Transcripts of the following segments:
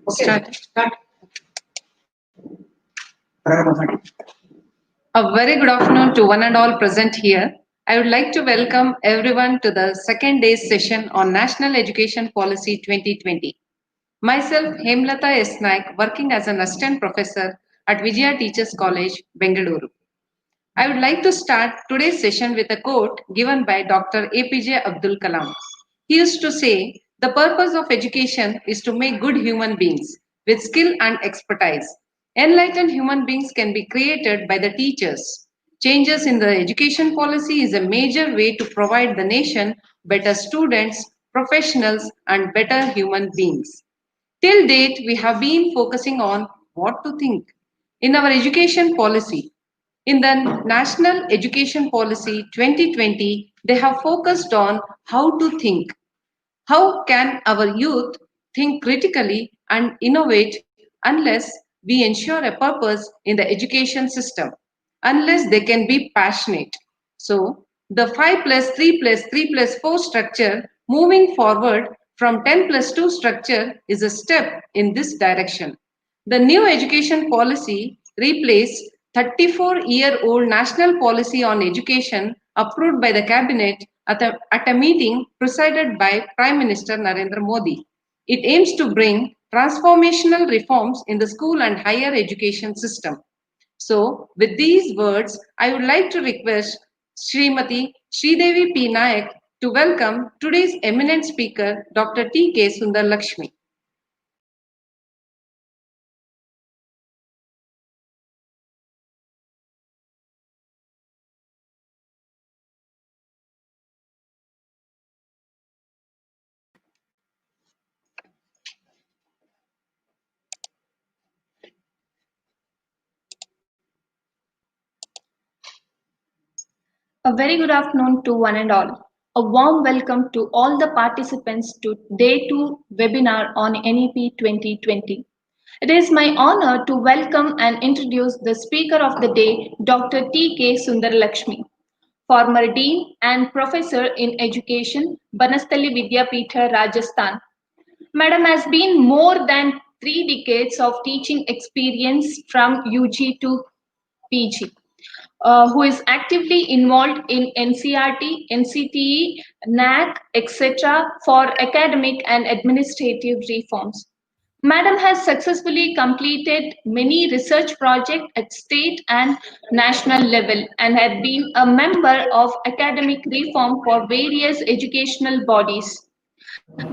Start. A very good afternoon to one and all present here. I would like to welcome everyone to the second day's session on National Education Policy 2020. Myself, Hemlata S. Naik, working as an assistant professor at Vijaya Teachers College, Bengaluru. I would like to start today's session with a quote given by Dr. APJ Abdul Kalam. He used to say, "The purpose of education is to make good human beings with skill and expertise. Enlightened human beings can be created by the teachers. Changes in the education policy is a major way to provide the nation better students, professionals, and better human beings." Till date, we have been focusing on what to think. In our education policy, in the National Education Policy 2020, they have focused on how to think. How can our youth think critically and innovate unless we ensure a purpose in the education system, unless they can be passionate? So, the 5 plus 3 plus 3 plus 4 structure moving forward from 10 plus 2 structure is a step in this direction. The new education policy replaced 34-year-old national policy on education approved by the cabinet at a meeting presided by Prime Minister Narendra Modi. It aims to bring transformational reforms in the school and higher education system. So, with these words, I would like to request Srimati Sridevi P. Nayak to welcome today's eminent speaker, Dr. T.K. Sundar Lakshmi. A very good afternoon to one and all. A warm welcome to all the participants to Day 2 webinar on NEP 2020. It is my honor to welcome and introduce the speaker of the day, Dr. T.K. Sundar Lakshmi, former Dean and Professor in Education, Banastali Vidyapitha, Rajasthan. Madam has been more than 3 decades of teaching experience from UG to PG. Who is actively involved in NCRT, NCTE, NAC, etc. for academic and administrative reforms. Madam has successfully completed many research projects at state and national level and had been a member of academic reform for various educational bodies,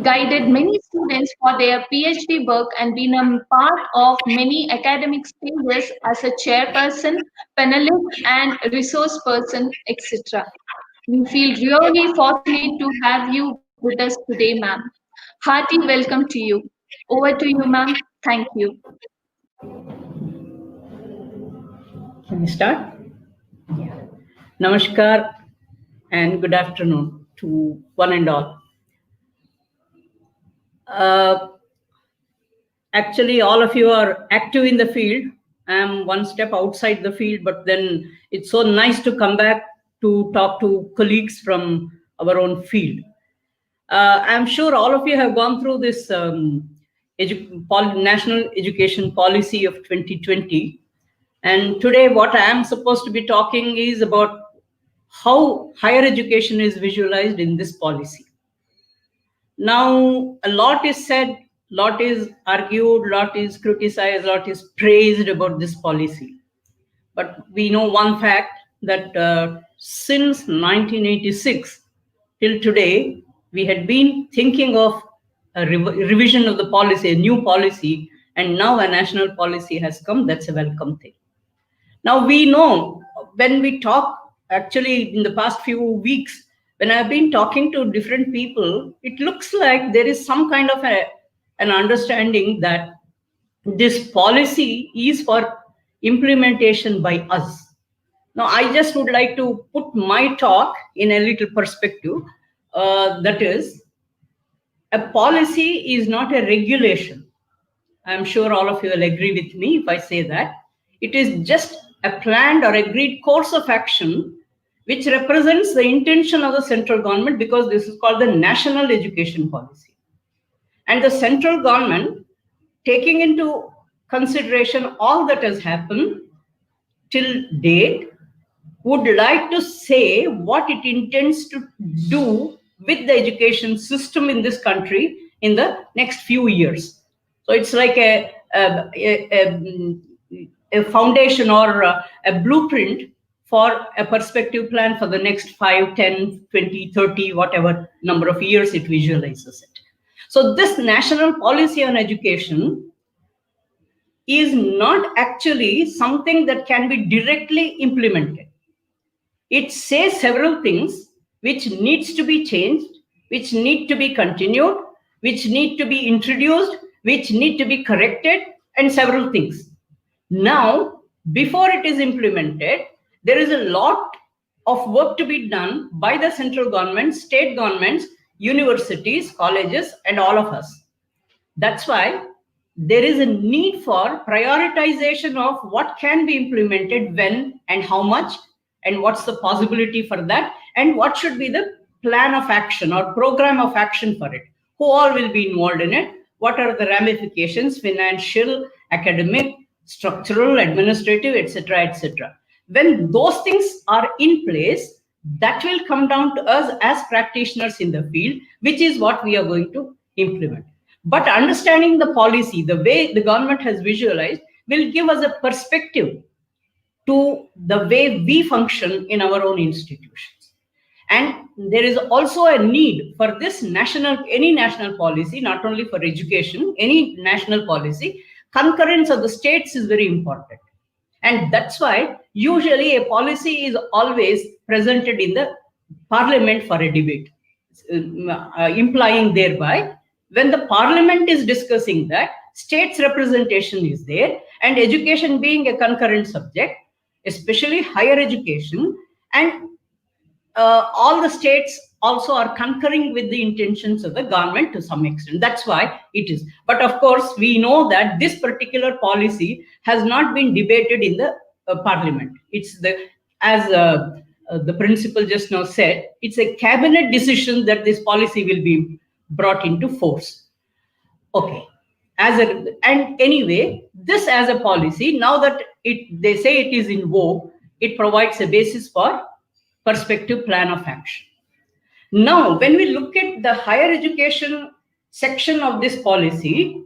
guided many students for their PhD work and been a part of many academic stages as a chairperson, panelist, and resource person, etc. We feel really fortunate to have you with us today, ma'am. Hearty welcome to you. Over to you, ma'am. Thank you. Can we start? Yeah. Namaskar and good afternoon to one and all. Actually, all of you are active in the field. I am one step outside the field, but then it's so nice to come back to talk to colleagues from our own field. I'm sure all of you have gone through this National Education Policy of 2020. And today what I am supposed to be talking is about how higher education is visualized in this policy. Now, a lot is said, lot is argued, lot is criticized, lot is praised about this policy. But we know one fact that since 1986 till today, we had been thinking of a revision of the policy, a new policy, and now a national policy has come. That's a welcome thing. Now we know when we talk, actually in the past few weeks, when I've been talking to different people, it looks like there is some kind of an understanding that this policy is for implementation by us. Now, I just would like to put my talk in a little perspective. That is, a policy is not a regulation. I'm sure all of you will agree with me if I say that. It is just a planned or agreed course of action which represents the intention of the central government, because this is called the national education policy. And the central government, taking into consideration all that has happened till date, would like to say what it intends to do with the education system in this country in the next few years. So it's like a foundation or a blueprint for a perspective plan for the next 5, 10, 20, 30, whatever number of years it visualizes it. So this national policy on education is not actually something that can be directly implemented. It says several things which needs to be changed, which need to be continued, which need to be introduced, which need to be corrected, and several things. Now, before it is implemented, there is a lot of work to be done by the central government, state governments, universities, colleges, and all of us. That's why there is a need for prioritization of what can be implemented when and how much, and what's the possibility for that, and what should be the plan of action or program of action for it. Who all will be involved in it? What are the ramifications, financial, academic, structural, administrative, etc., etc. When those things are in place, that will come down to us as practitioners in the field, which is what we are going to implement. But understanding the policy, the way the government has visualized, will give us a perspective to the way we function in our own institutions. And there is also a need for this any national policy, not only for education, any national policy, concurrence of the states is very important. And that's why usually a policy is always presented in the parliament for a debate, implying thereby when the parliament is discussing that, states representation is there, and education being a concurrent subject, especially higher education, and all the states also are concurring with the intentions of the government to some extent. That's why it is. But of course, we know that this particular policy has not been debated in the parliament. It's as the principal just now said, it's a cabinet decision that this policy will be brought into force. Okay. And anyway, this as a policy, now that they say it is in vogue, it provides a basis for perspective plan of action. Now, when we look at the higher education section of this policy,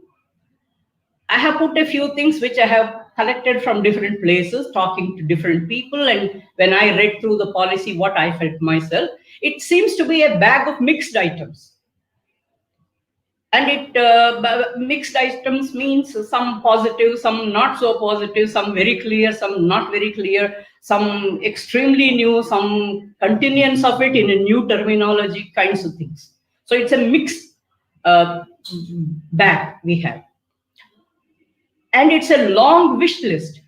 I have put a few things which I have collected from different places, talking to different people, and when I read through the policy, what I felt myself, it seems to be a bag of mixed items. And mixed items means some positive, some not so positive, some very clear, some not very clear, some extremely new, some continuance of it in a new terminology, kinds of things. So it's a mixed bag we have. And it's a long wish list.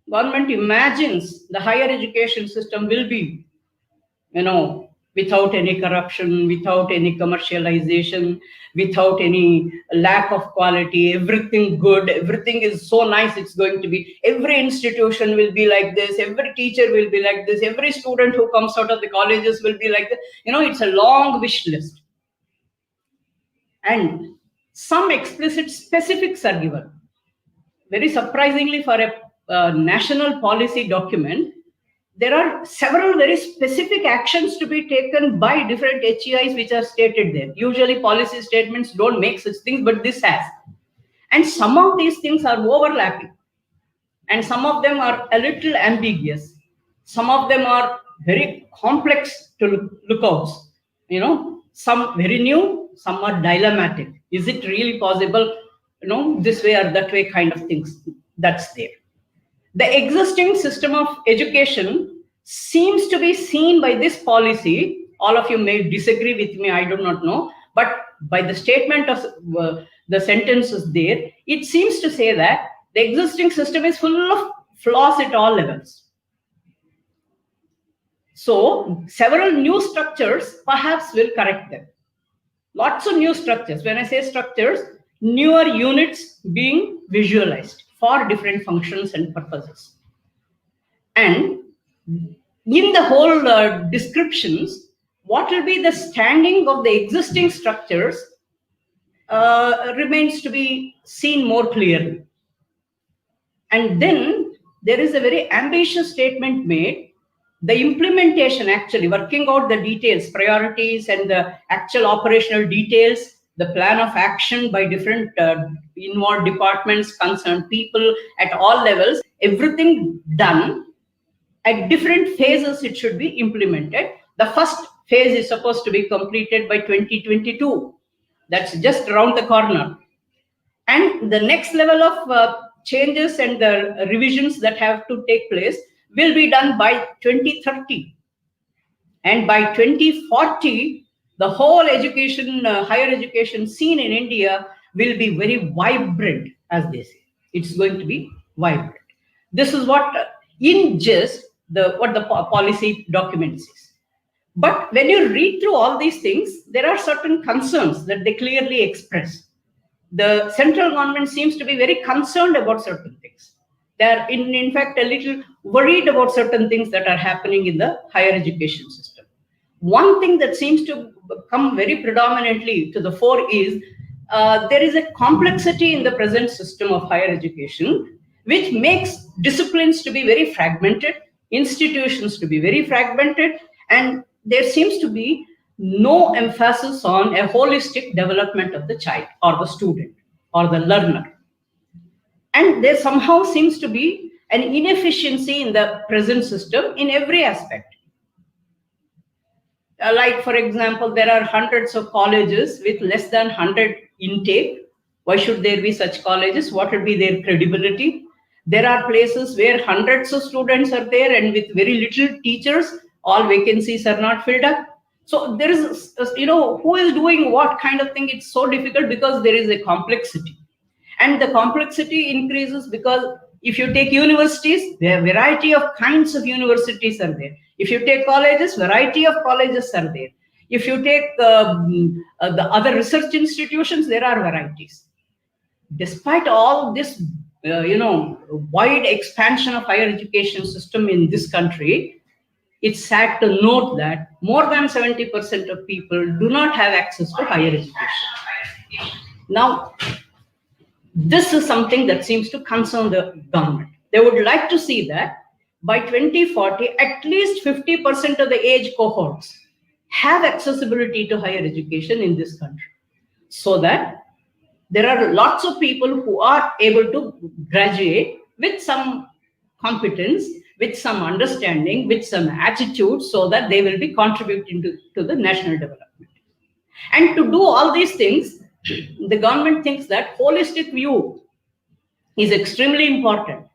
Government imagines the higher education system will be, without any corruption, without any commercialization, without any lack of quality, everything good, everything is so nice, it's going to be, every institution will be like this, every teacher will be like this, every student who comes out of the colleges will be like this. It's a long wish list. And some explicit specifics are given. Very surprisingly, for a national policy document, there are several very specific actions to be taken by different HEIs which are stated there. Usually policy statements don't make such things, but this has. And some of these things are overlapping. And some of them are a little ambiguous. Some of them are very complex to look out. Some very new, some are dilemmatic. Is it really possible, this way or that way kind of things? That's there. The existing system of education seems to be seen by this policy. All of you may disagree with me, I do not know. But by the statement of the sentences there, it seems to say that the existing system is full of flaws at all levels. So several new structures perhaps will correct them. Lots of new structures. When I say structures, newer units being visualized for different functions and purposes. And in the whole descriptions, what will be the standing of the existing structures remains to be seen more clearly. And then there is a very ambitious statement made. The implementation, actually working out the details, priorities, and the actual operational details, the plan of action by different involved departments, concerned people at all levels, everything done. At different phases, it should be implemented. The first phase is supposed to be completed by 2022. That's just around the corner. And the next level of changes and the revisions that have to take place will be done by 2030. And by 2040, the whole education, higher education scene in India will be very vibrant, as they say. It's going to be vibrant. This is what, in gist, what the policy document says. But when you read through all these things, there are certain concerns that they clearly express. The central government seems to be very concerned about certain things. They are, in fact, a little worried about certain things that are happening in the higher education system. One thing that seems to come very predominantly to the fore is there is a complexity in the present system of higher education, which makes disciplines to be very fragmented, institutions to be very fragmented, and there seems to be no emphasis on a holistic development of the child or the student or the learner. And there somehow seems to be an inefficiency in the present system in every aspect. Like, for example, there are hundreds of colleges with less than 100 intake. Why should there be such colleges? What would be their credibility? There are places where hundreds of students are there and with very little teachers, all vacancies are not filled up. So there is, who is doing what kind of thing? It's so difficult because there is a complexity. And the complexity increases because if you take universities, there are a variety of kinds of universities are there. If you take colleges, variety of colleges are there. If you take the other research institutions, there are varieties. Despite all this, wide expansion of higher education system in this country, it's sad to note that more than 70% of people do not have access to higher education. Now, this is something that seems to concern the government. They would like to see that by 2040, at least 50% of the age cohorts have accessibility to higher education in this country, so that there are lots of people who are able to graduate with some competence, with some understanding, with some attitude, so that they will be contributing to the national development. And to do all these things, the government thinks that holistic view is extremely important.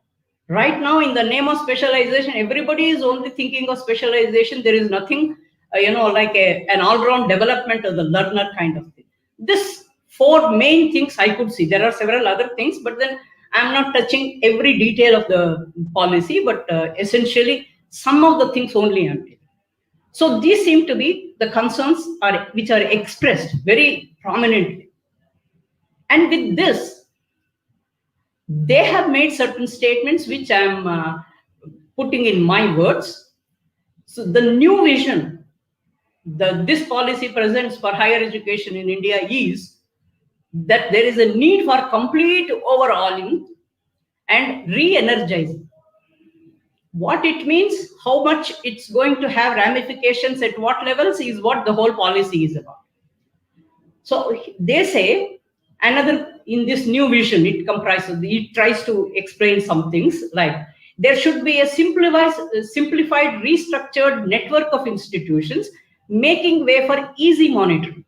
Right now, in the name of specialization, everybody is only thinking of specialization. There is nothing, like an all-round development of the learner kind of thing. This four main things I could see. There are several other things, but then I'm not touching every detail of the policy, but essentially some of the things only I'm taking. So these seem to be the concerns which are expressed very prominently. And with this, they have made certain statements which I'm putting in my words. So the new vision this policy presents for higher education in India is that there is a need for complete overhauling and re-energizing. What it means, how much it's going to have ramifications at what levels is what the whole policy is about. So they say, in this new vision, it tries to explain some things like there should be a simplified, restructured network of institutions making way for easy monitoring.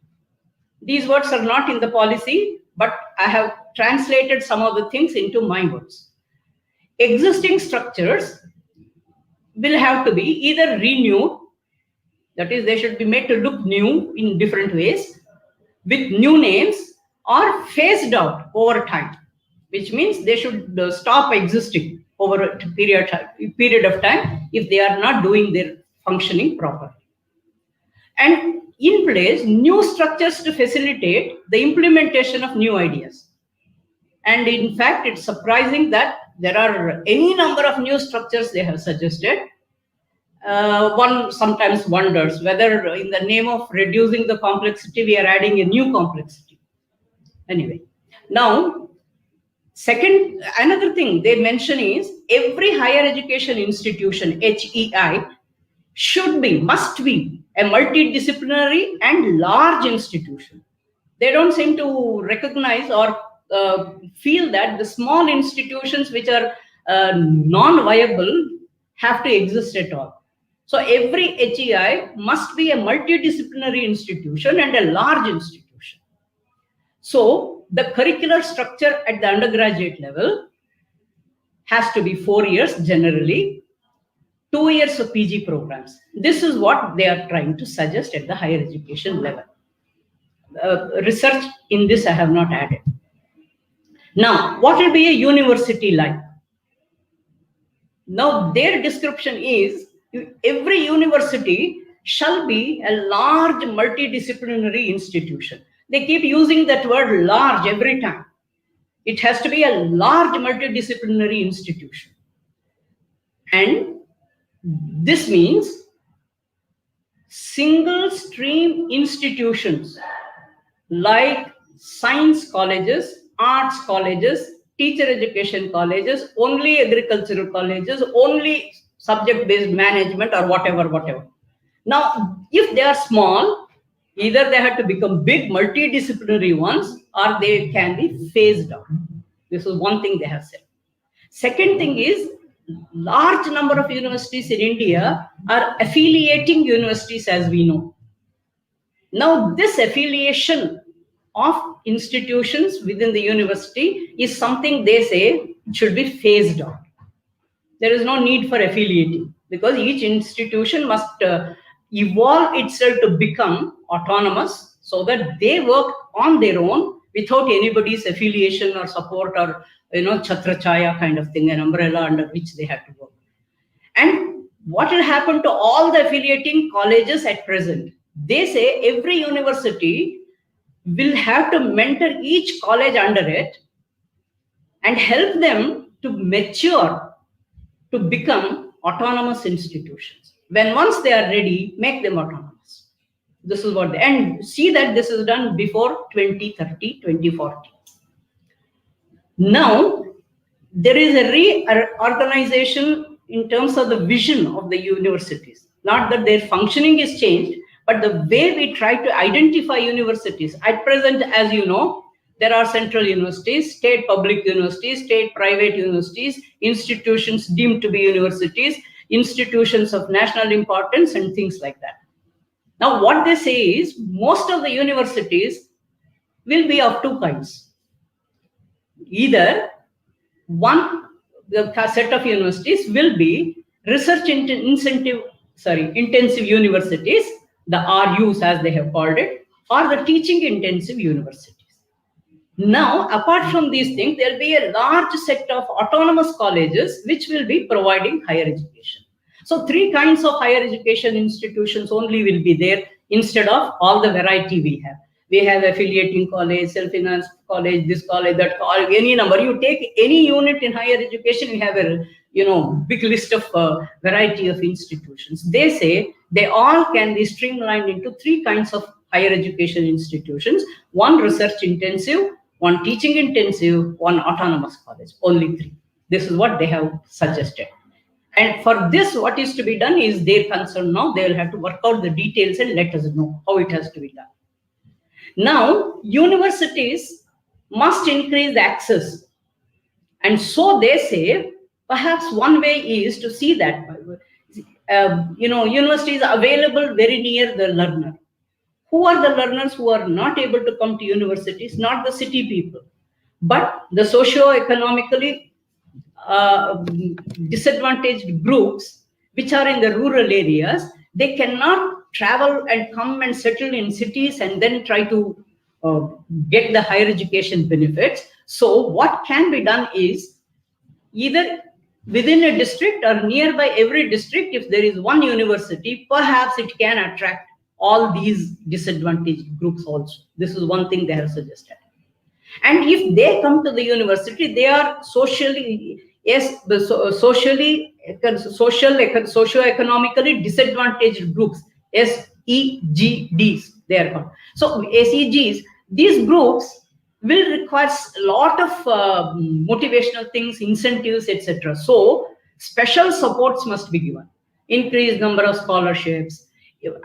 These words are not in the policy, but I have translated some of the things into my words. Existing structures will have to be either renewed, that is, they should be made to look new in different ways, with new names, or phased out over time, which means they should stop existing over a period of time if they are not doing their functioning properly. And in place, new structures to facilitate the implementation of new ideas. And in fact, it's surprising that there are any number of new structures they have suggested. one sometimes wonders whether in the name of reducing the complexity, we are adding a new complexity. Anyway, now, another thing they mention is every higher education institution, HEI, must be a multidisciplinary and large institution. They don't seem to recognize or feel that the small institutions which are non-viable have to exist at all. So every HEI must be a multidisciplinary institution and a large institution. So the curricular structure at the undergraduate level has to be 4 years generally, 2 years of PG programs. This is what they are trying to suggest at the higher education level. Research in this I have not added. Now, what will be a university like? Now, their description is every university shall be a large multidisciplinary institution. They keep using that word large every time. It has to be a large multidisciplinary institution. And this means single stream institutions like science colleges, arts colleges, teacher education colleges, only agricultural colleges, only subject-based management or whatever. Now, if they are small, either they have to become big multidisciplinary ones or they can be phased out. This is one thing they have said. Second thing is, large number of universities in India are affiliating universities, as we know. Now, this affiliation of institutions within the university is something they say should be phased out. There is no need for affiliating because each institution must evolve itself to become autonomous so that they work on their own without anybody's affiliation or support or chhatra chaya kind of thing, an umbrella under which they have to work. And what will happen to all the affiliating colleges at present? They say every university will have to mentor each college under it and help them to mature to become autonomous institutions. When once they are ready, make them autonomous. This is what and see that this is done before 2030, 2040. Now, there is a reorganization in terms of the vision of the universities. Not that their functioning is changed, but the way we try to identify universities. At present, as you know, there are central universities, state public universities, state private universities, institutions deemed to be universities, institutions of national importance, and things like that. Now, what they say is most of the universities will be of two kinds. Either the set of universities will be research intensive universities, the RUs as they have called it, or the teaching intensive universities. Now, apart from these things, there will be a large set of autonomous colleges which will be providing higher education. So, three kinds of higher education institutions only will be there instead of all the variety we have. We have affiliating college, self-finance college, this college, that college, any number. You take any unit in higher education, you have a big list of variety of institutions. They say they all can be streamlined into three kinds of higher education institutions: one research intensive, one teaching intensive, one autonomous college. Only three. This is what they have suggested. And for this, what is to be done is their concern now. They will have to work out the details and let us know how it has to be done. Now, universities must increase the access. And so they say, perhaps one way is to see that, universities are available very near the learner. Who are the learners who are not able to come to universities? Not the city people, but the socio-economically disadvantaged groups which are in the rural areas. They cannot travel and come and settle in cities and then try to get the higher education benefits. So what can be done is either within a district or nearby every district, if there is one university, perhaps it can attract all these disadvantaged groups also. This is one thing they have suggested. And if they come to the university, they are socially socio-economically disadvantaged groups, SEGDs, they are called. So SEGs, these groups will require a lot of motivational things, incentives, etc. So special supports must be given. Increase number of scholarships,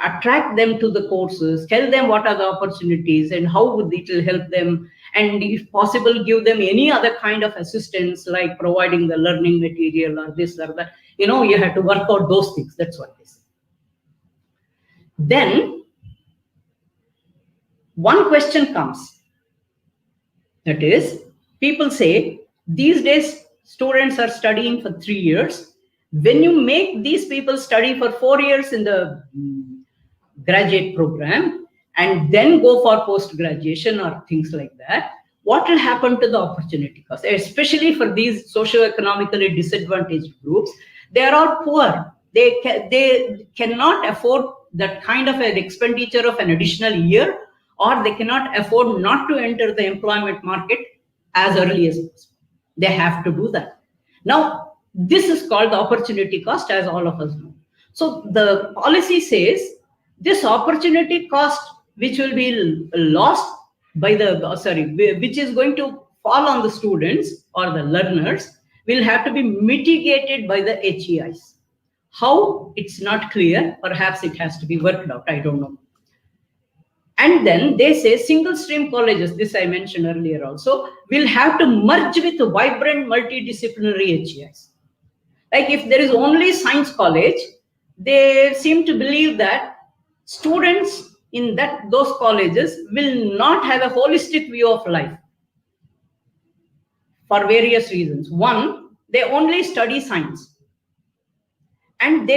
attract them to the courses, tell them what are the opportunities and how it will help them, and if possible give them any other kind of assistance like providing the learning material or this or that. You have to work out those things. That's what they say. Then one question comes, that is, people say these days students are studying for 3 years. When you make these people study for 4 years in the graduate program and then go for post-graduation or things like that, what will happen to the opportunity cost? Especially for these socio-economically disadvantaged groups, they are all poor. They cannot afford that kind of an expenditure of an additional year, or they cannot afford not to enter the employment market as early as possible. They have to do that. Now, this is called the opportunity cost, as all of us know. So the policy says this opportunity cost, which will be lost by which is going to fall on the students or the learners, will have to be mitigated by the HEIs. How? It's not clear. Perhaps it has to be worked out. I don't know. And then they say single stream colleges, this I mentioned earlier also, will have to merge with vibrant multidisciplinary HEIs. Like if there is only science college, they seem to believe that students in those colleges will not have a holistic view of life for various reasons. One, they only study science. And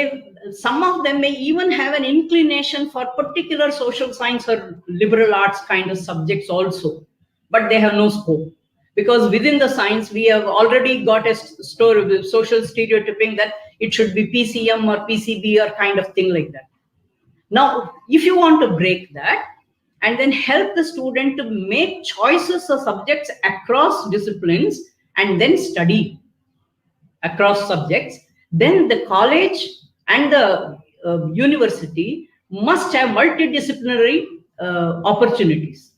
some of them may even have an inclination for particular social science or liberal arts kind of subjects also, but they have no scope. Because within the science, we have already got a story with social stereotyping that it should be PCM or PCB or kind of thing like that. Now, if you want to break that and then help the student to make choices of subjects across disciplines and then study across subjects, then the college and the university must have multidisciplinary opportunities.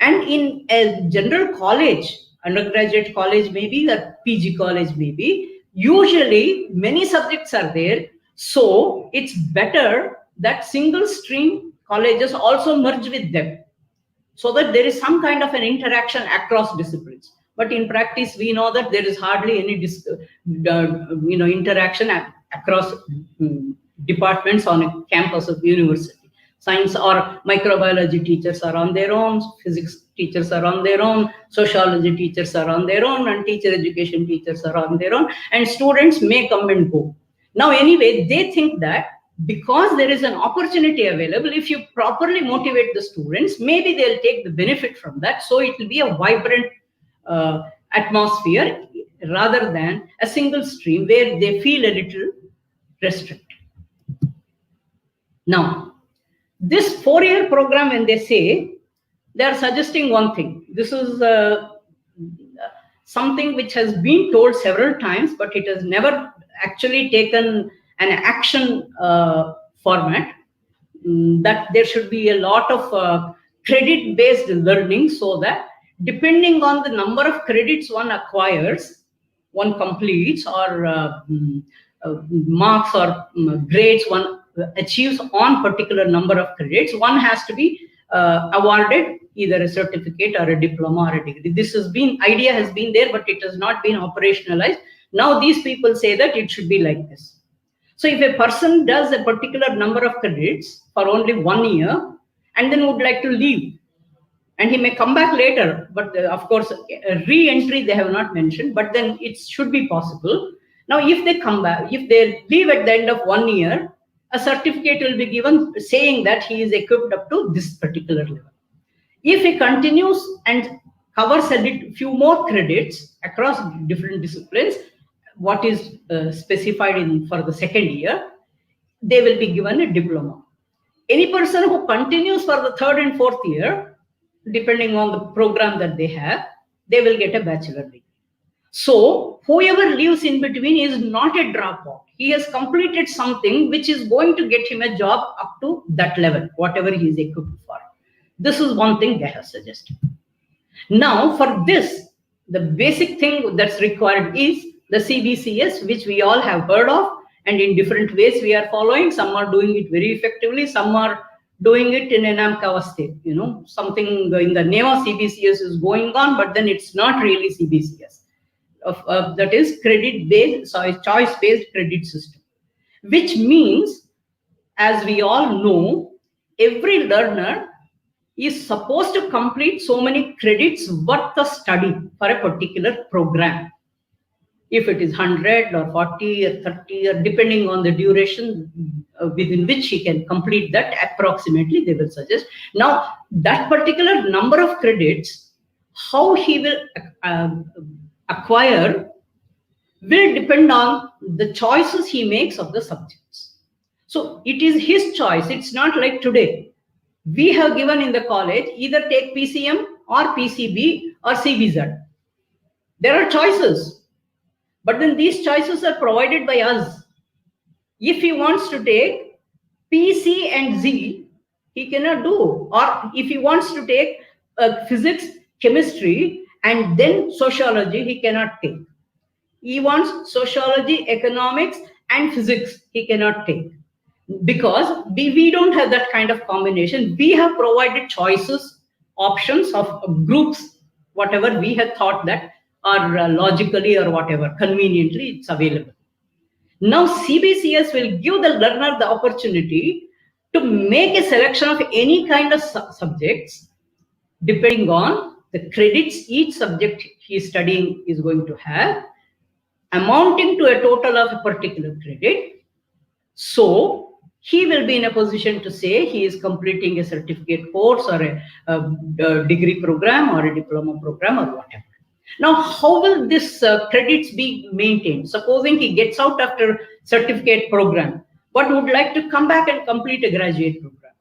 And in a general college, undergraduate college maybe, or PG college maybe, usually many subjects are there. So it's better that single stream colleges also merge with them, so that there is some kind of an interaction across disciplines. But in practice, we know that there is hardly any interaction across departments on a campus of university. Science or microbiology teachers are on their own, physics teachers are on their own, sociology teachers are on their own, and teacher education teachers are on their own, and students may come and go. Now, anyway, they think that because there is an opportunity available, if you properly motivate the students, maybe they'll take the benefit from that. So it will be a vibrant atmosphere rather than a single stream where they feel a little restricted. Now, this 4-year program, when they say, they are suggesting one thing. This is something which has been told several times, but it has never actually taken an action format, that there should be a lot of credit-based learning, so that depending on the number of credits one acquires, one completes, or marks or grades one achieves on particular number of credits, one has to be awarded either a certificate or a diploma or a degree. This idea has been there, but it has not been operationalized. Now these people say that it should be like this. So if a person does a particular number of credits for only 1 year and then would like to leave, and he may come back later, but of course, re-entry they have not mentioned, but then it should be possible. Now, if they come back, if they leave at the end of 1 year, a certificate will be given saying that he is equipped up to this particular level. If he continues and covers a few more credits across different disciplines, what is specified for the second year, they will be given a diploma. Any person who continues for the 3rd and 4th year, depending on the program that they have, they will get a bachelor degree. So whoever lives in between is not a dropout. He has completed something which is going to get him a job up to that level, whatever he is equipped for. This is one thing they have suggested. Now, for this, the basic thing that's required is the CBCS, which we all have heard of, and in different ways we are following. Some are doing it very effectively, some are doing it in an Amkavaste. Something in the name of CBCS is going on, but then it's not really CBCS. That is credit-based, choice-based credit system, which means, as we all know, every learner is supposed to complete so many credits worth of study for a particular program. If it is 100 or 40 or 30, or depending on the duration within which he can complete that, approximately they will suggest. Now, that particular number of credits, how he will acquire, will depend on the choices he makes of the subjects. So it is his choice. It's not like today. We have given in the college, either take PCM or PCB or CBZ. There are choices, but then these choices are provided by us. If he wants to take PC and Z, he cannot do. Or if he wants to take physics, chemistry, and then sociology, he cannot take. He wants sociology, economics, and physics, he cannot take. Because we don't have that kind of combination. We have provided choices, options of groups, whatever we had thought that are logically or whatever, conveniently, it's available. Now, CBCS will give the learner the opportunity to make a selection of any kind of subjects, depending on the credits each subject he is studying is going to have, amounting to a total of a particular credit. So he will be in a position to say he is completing a certificate course or a degree program or a diploma program or whatever. Now, how will this credits be maintained? Supposing he gets out after certificate program, but would like to come back and complete a graduate program.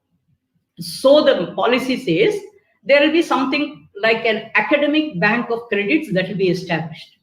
So the policy says there will be something like an academic bank of credits that will be established,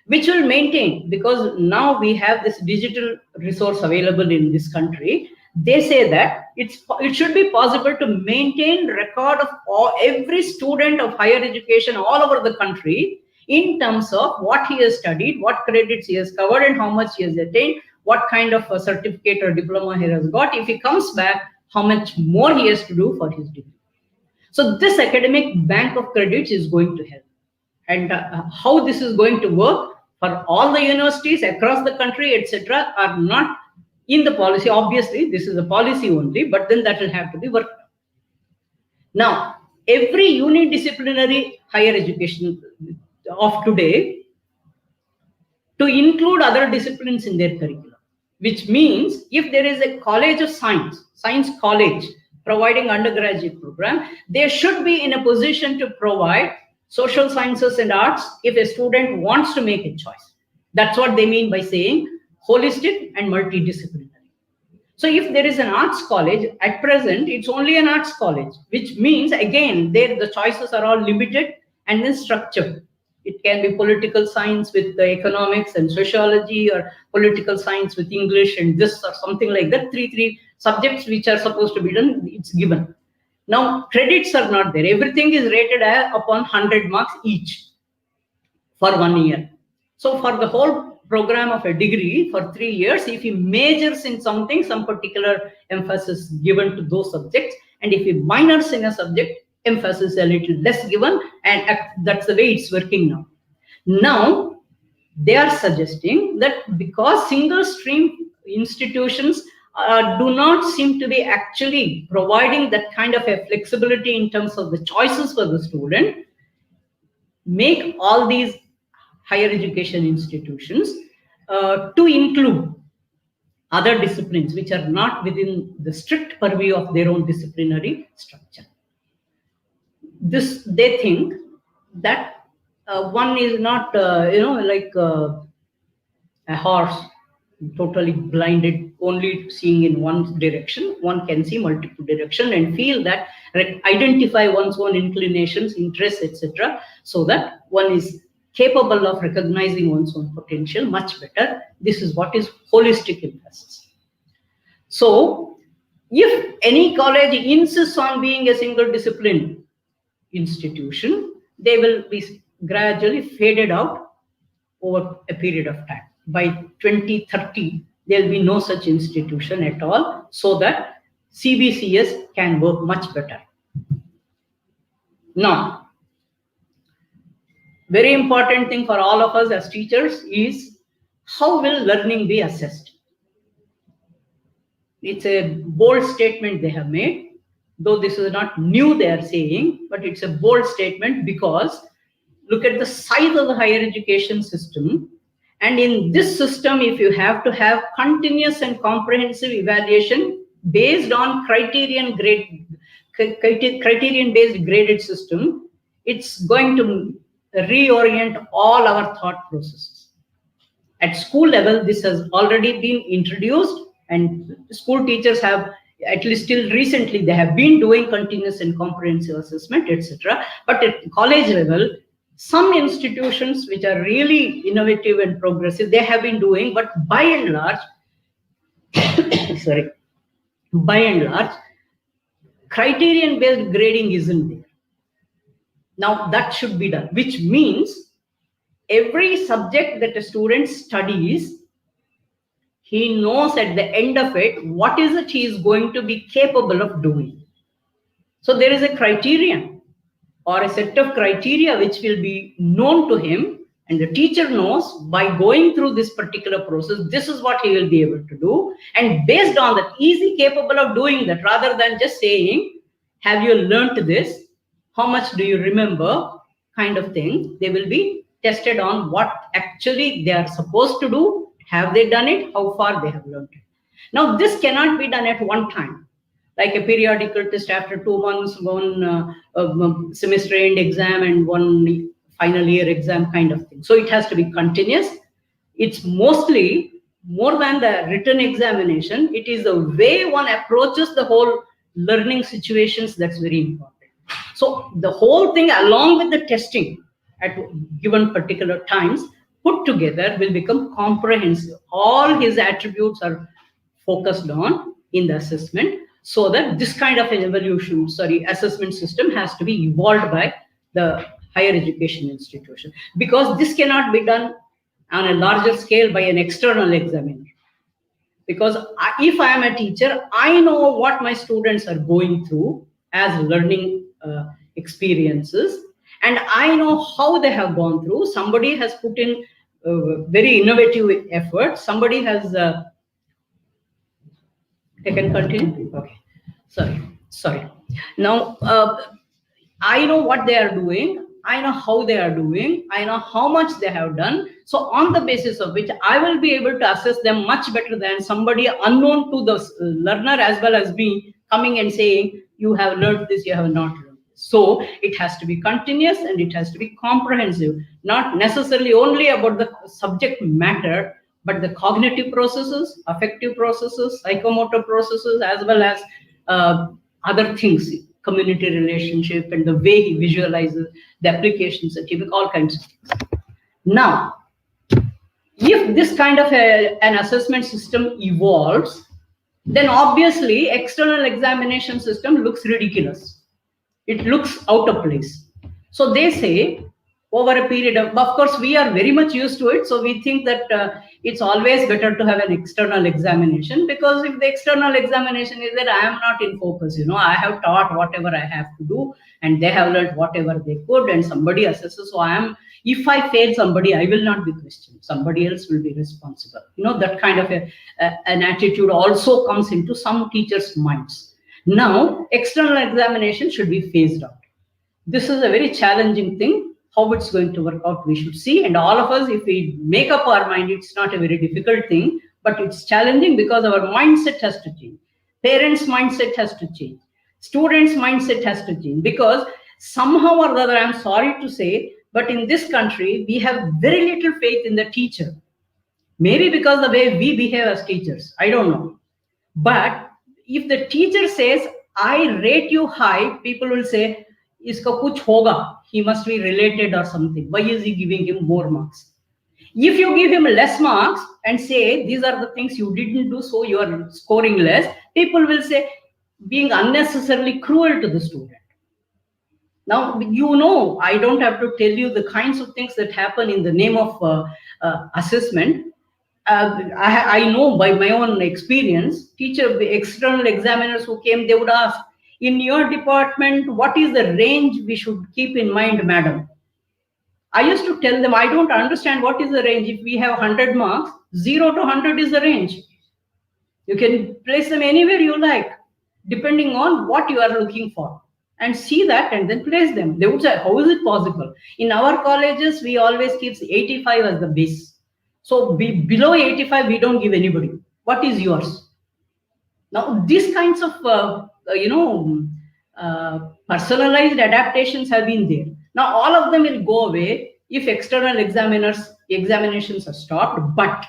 which will maintain, because now we have this digital resource available in this country. They say that it should be possible to maintain record of every student of higher education all over the country in terms of what he has studied, what credits he has covered, and how much he has attained, what kind of a certificate or diploma he has got. If he comes back, how much more he has to do for his degree. So this academic bank of credits is going to help. And how this is going to work for all the universities across the country, etc., are not in the policy. Obviously, this is a policy only, but then that will have to be worked on. Now, every unidisciplinary higher education of today to include other disciplines in their curriculum, which means if there is a college of science college providing undergraduate program, they should be in a position to provide social sciences and arts if a student wants to make a choice. That's what they mean by saying holistic and multidisciplinary. So if there is an arts college, at present, it's only an arts college, which means, again, there the choices are all limited and then structured. It can be political science with the economics and sociology, or political science with English and this, or something like that. Three subjects which are supposed to be done, it's given. Now, credits are not there. Everything is rated upon 100 marks each for 1 year. So for the whole program of a degree for 3 years, if he majors in something, some particular emphasis given to those subjects, and if he minors in a subject, emphasis a little less given, and that's the way it's working now. Now, they are suggesting that because single stream institutions do not seem to be actually providing that kind of a flexibility in terms of the choices for the student, make all these higher education institutions to include other disciplines which are not within the strict purview of their own disciplinary structure. This, they think that one is not, like a horse totally blinded, only seeing in one direction. One can see multiple directions and feel that, identify one's own inclinations, interests, etc., so that one capable of recognizing one's own potential much better. This is what is holistic emphasis. So, if any college insists on being a single discipline institution, they will be gradually faded out over a period of time. By 2030, there will be no such institution at all, so that CBCS can work much better. Now, very important thing for all of us as teachers is how will learning be assessed? It's a bold statement they have made, though this is not new they are saying, but it's a bold statement because look at the size of the higher education system. And in this system, if you have to have continuous and comprehensive evaluation based on criterion-based graded system, it's going to reorient all our thought processes. At school level, this has already been introduced, and school teachers have, at least till recently, they have been doing continuous and comprehensive assessment, etc. But at college level, some institutions which are really innovative and progressive, they have been doing, but by and large, criterion-based grading isn't there. Now that should be done, which means every subject that a student studies, he knows at the end of it what is it he is going to be capable of doing. So there is a criterion or a set of criteria which will be known to him, and the teacher knows by going through this particular process, this is what he will be able to do. And based on that, is he capable of doing that, rather than just saying, have you learnt this? How much do you remember? Kind of thing. They will be tested on what actually they are supposed to do. Have they done it? How far they have learned it? Now, this cannot be done at one time, like a periodical test after 2 months, one semester end exam and one final year exam kind of thing. So it has to be continuous. It's mostly more than the written examination. It is the way one approaches the whole learning situations that's very important. So the whole thing, along with the testing at given particular times, put together will become comprehensive. All his attributes are focused on in the assessment, so that this kind of an assessment system has to be evolved by the higher education institution, because this cannot be done on a larger scale by an external examiner. Because if I am a teacher, I know what my students are going through as learning experiences, and I know how they have gone through. Somebody has put in very innovative effort. Somebody has I can continue. Okay, sorry. Now I know what they are doing. I know how they are doing. I know how much they have done. So on the basis of which, I will be able to assess them much better than somebody unknown to the learner as well as me coming and saying, you have learned this, you have not learned this. So it has to be continuous and it has to be comprehensive, not necessarily only about the subject matter, but the cognitive processes, affective processes, psychomotor processes, as well as other things, community relationship, and the way he visualizes the applications that he makes, all kinds of things. Now, if this kind of an assessment system evolves, then obviously external examination system looks ridiculous. It looks out of place. So they say, over a period of course, we are very much used to it. So we think that it's always better to have an external examination, because if the external examination is that I am not in focus, I have taught whatever I have to do and they have learned whatever they could, and somebody assesses. So if I fail somebody, I will not be questioned. Somebody else will be responsible. That kind of an attitude also comes into some teachers' minds. Now, external examination should be phased out. This is a very challenging thing. How it's going to work out, we should see. And all of us, if we make up our mind, it's not a very difficult thing, but it's challenging because our mindset has to change. Parents' mindset has to change. Students' mindset has to change, because somehow or other, I'm sorry to say, but in this country, we have very little faith in the teacher. Maybe because the way we behave as teachers, I don't know. But if the teacher says, I rate you high, people will say, iska kuch hoga, he must be related or something. Why is he giving him more marks? If you give him less marks and say these are the things you didn't do, so you are scoring less, people will say being unnecessarily cruel to the student. Now, I don't have to tell you the kinds of things that happen in the name of assessment. I know by my own experience, external examiners who came, they would ask, in your department, what is the range we should keep in mind, madam? I used to tell them, I don't understand what is the range. If we have 100 marks, 0 to 100 is the range. You can place them anywhere you like, depending on what you are looking for. And see that and then place them. They would say, how is it possible? In our colleges, we always keep 85 as the base. So below 85, we don't give anybody. What is yours? Now, these kinds of, personalized adaptations have been there. Now, all of them will go away if external examinations are stopped. But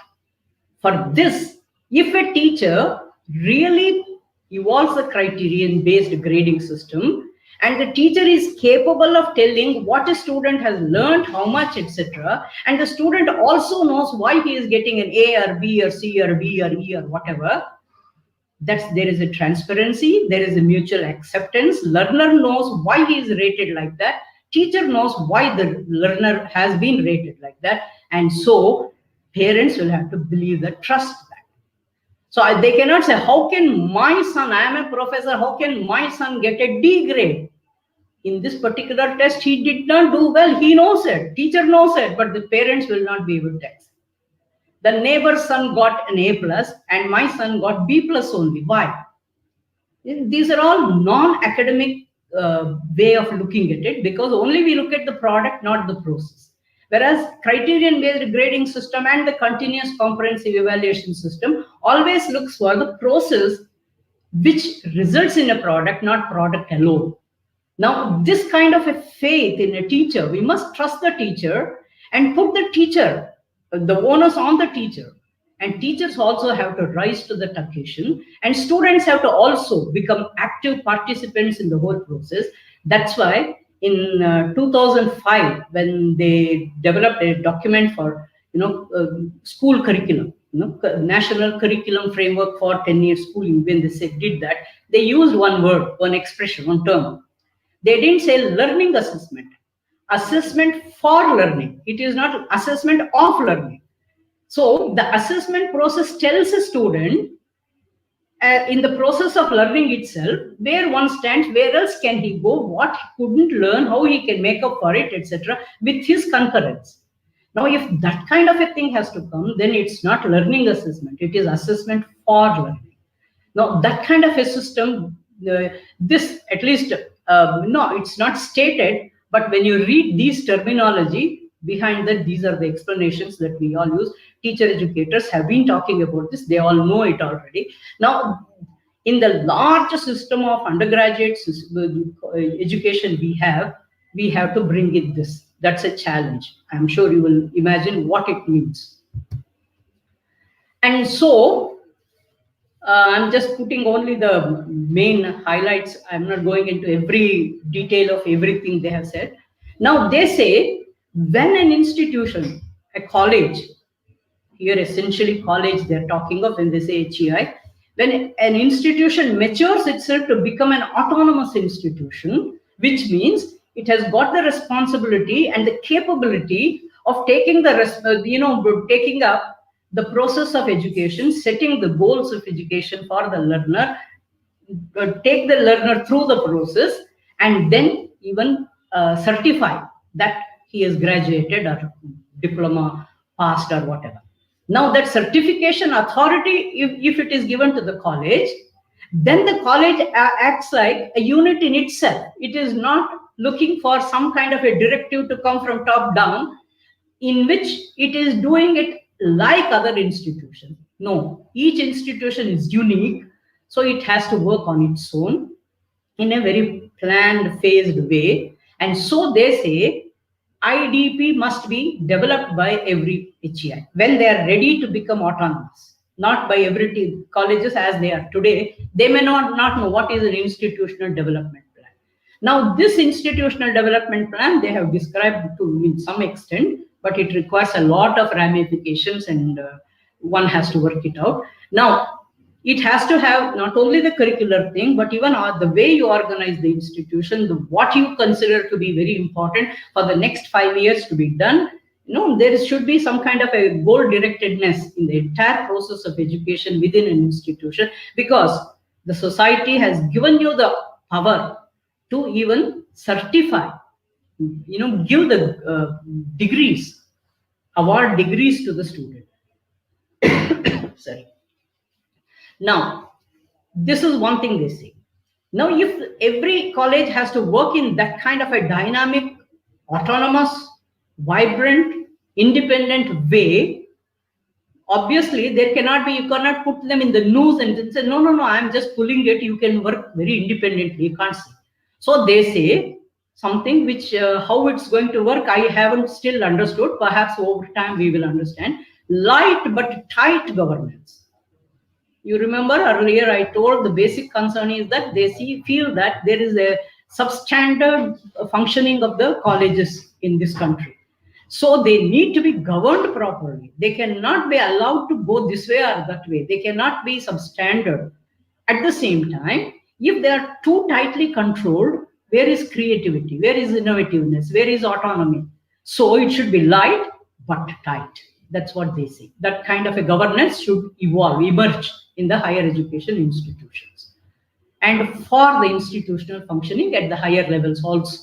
for this, if a teacher really evolves a criterion-based grading system, and the teacher is capable of telling what a student has learned, how much, etc., and the student also knows why he is getting an A or B or C or D or E or whatever, there is a transparency, there is a mutual acceptance. Learner knows why he is rated like that. Teacher knows why the learner has been rated like that. And so parents will have to believe that, trust that. So they cannot say, how can my son, I am a professor, how can my son get a D grade? In this particular test, he did not do well. He knows it. Teacher knows it, but the parents will not be able to accept. The neighbor's son got an A plus and my son got B plus only. Why? These are all non-academic way of looking at it, because only we look at the product, not the process. Whereas criterion-based grading system and the continuous comprehensive evaluation system always looks for the process which results in a product, not product alone. Now, this kind of a faith in a teacher, we must trust the teacher and put the teacher, the onus on the teacher. And teachers also have to rise to the occasion, and students have to also become active participants in the whole process. That's why in 2005, when they developed a document for school curriculum, national curriculum framework for 10-year schooling, when they did that, they used one word, one expression, one term. They didn't say learning assessment. Assessment for learning. It is not assessment of learning. So the assessment process tells a student in the process of learning itself where one stands, where else can he go, what he couldn't learn, how he can make up for it, etc., with his concurrence. Now, if that kind of a thing has to come, then it's not learning assessment. It is assessment for learning. Now, that kind of a system, this at least, no, it's not stated, but when you read these terminology, behind that, these are the explanations that we all use. Teacher educators have been talking about this. They all know it already. Now, in the large system of undergraduate education we have to bring in this. That's a challenge. I'm sure you will imagine what it means. And so, I'm just putting only the main highlights. I'm not going into every detail of everything they have said. Now, they say when an institution, a college, here essentially college they're talking of when they say HEI, when an institution matures itself to become an autonomous institution, which means it has got the responsibility and the capability of taking taking up the process of education, setting the goals of education for the learner, take the learner through the process, and then even certify that he has graduated or diploma passed or whatever. Now that certification authority, if it is given to the college, then the college acts like a unit in itself. It is not looking for some kind of a directive to come from top down, in which it is doing it like other institutions. No, each institution is unique, so it has to work on its own in a very planned, phased way. And so they say IDP must be developed by every HEI when they are ready to become autonomous, not by every colleges as they are today. They may not know what is an institutional development plan. Now, this institutional development plan they have described to in some extent, but it requires a lot of ramifications, and one has to work it out. Now, it has to have not only the curricular thing, but even the way you organize the institution, what you consider to be very important for the next 5 years to be done. There should be some kind of a goal directedness in the entire process of education within an institution, because the society has given you the power to even certify, give the degrees, award degrees to the student. Sorry. Now, this is one thing they say. Now, if every college has to work in that kind of a dynamic, autonomous, vibrant, independent way, obviously there cannot be, you cannot put them in the noose and say, no, I'm just pulling it. You can work very independently. You can't say. So they say something which, how it's going to work, I haven't still understood. Perhaps over time we will understand. Light but tight governance. You remember earlier I told the basic concern is that they feel that there is a substandard functioning of the colleges in this country. So they need to be governed properly. They cannot be allowed to go this way or that way. They cannot be substandard. At the same time, if they are too tightly controlled, where is creativity? Where is innovativeness? Where is autonomy? So it should be light but tight. That's what they say. That kind of a governance should emerge in the higher education institutions and for the institutional functioning at the higher levels also.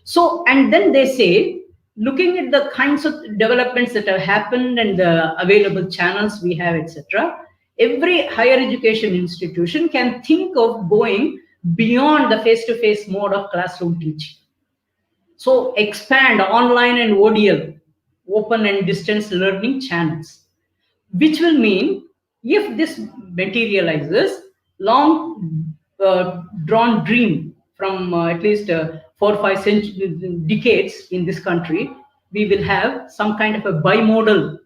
So, and then they say, looking at the kinds of developments that have happened and the available channels we have, etc., every higher education institution can think of going beyond the face-to-face mode of classroom teaching. So expand online and ODL, open and distance learning channels, which will mean if this materializes, long drawn dream from at least 4 or 5 decades in this country, we will have some kind of a bimodal,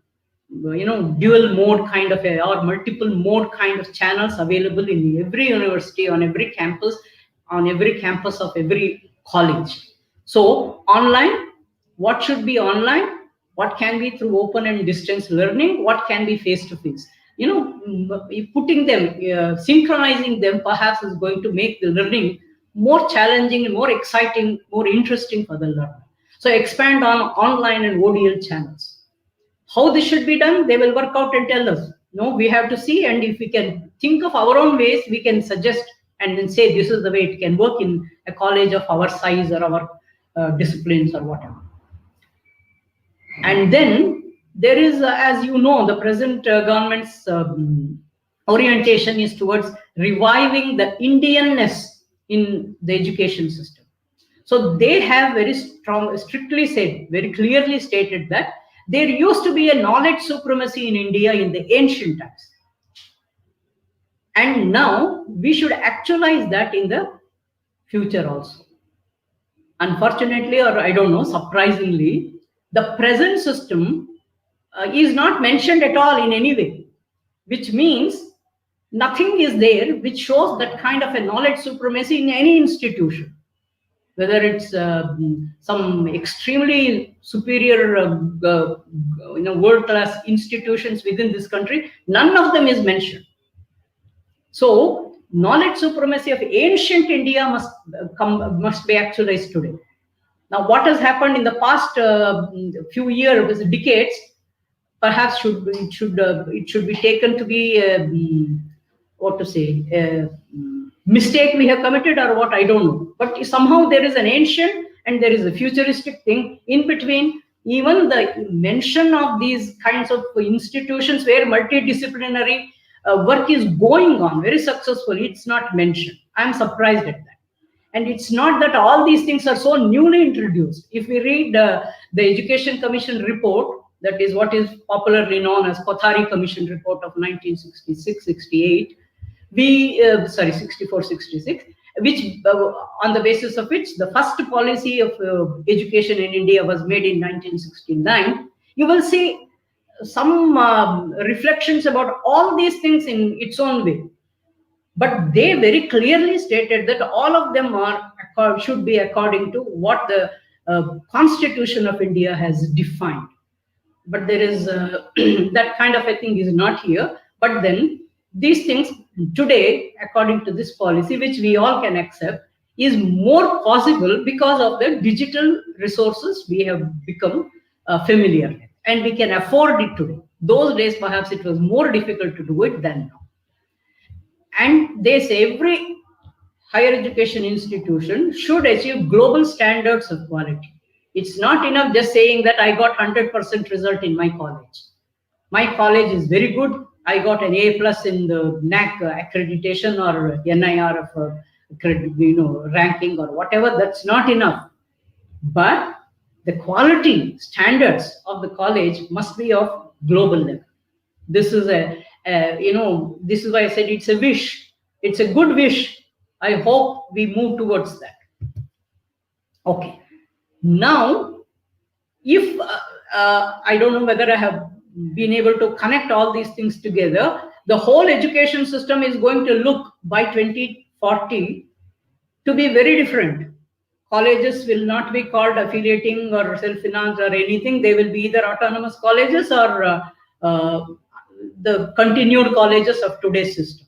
dual mode kind of or multiple mode kind of channels available in every university, on every campus of every college. So online, what should be online? What can be through open and distance learning? What can be face-to-face? Putting them, synchronizing them perhaps is going to make the learning more challenging, more exciting, more interesting for the learner. So expand on online and ODL channels. How this should be done, they will work out and tell us. No, we have to see, and if we can think of our own ways, we can suggest and then say this is the way it can work in a college of our size or our disciplines or whatever. And then there is, as you know, the present government's orientation is towards reviving the Indianness in the education system. So they have very strictly said, very clearly stated that there used to be a knowledge supremacy in India in the ancient times. And now we should actualize that in the future also. Unfortunately, or I don't know, surprisingly, the present system is not mentioned at all in any way, which means nothing is there which shows that kind of a knowledge supremacy in any institution, whether it's some extremely superior world-class institutions within this country, none of them is mentioned. So knowledge supremacy of ancient India must be actualized today. Now, what has happened in the past few years, decades, perhaps it should be taken to be what to say, a mistake we have committed or what, I don't know. But somehow there is an ancient and there is a futuristic thing in between. Even the mention of these kinds of institutions where multidisciplinary work is going on very successfully, it's not mentioned. I'm surprised at that. And it's not that all these things are so newly introduced. If we read the Education Commission report, that is what is popularly known as Kothari Commission report of 1966-68, 64-66, which on the basis of which the first policy of education in India was made in 1969, you will see some reflections about all these things in its own way. But they very clearly stated that all of them should be according to what the Constitution of India has defined. But there is that kind of a thing is not here. But then these things today, according to this policy, which we all can accept, is more possible because of the digital resources we have become familiar with, and we can afford it today. Those days, perhaps it was more difficult to do it than now. And they say every higher education institution should achieve global standards of quality. It's not enough just saying that I got 100% result in my college. My college is very good. I got an A plus in the NAC accreditation or NIR of ranking or whatever. That's not enough. But the quality standards of the college must be of global level. This is this is why I said it's a wish. It's a good wish. I hope we move towards that. Okay. Now, if I don't know whether I have been able to connect all these things together, the whole education system is going to look by 2040 to be very different. Colleges will not be called affiliating or self-finance or anything. They will be either autonomous colleges or the continued colleges of today's system.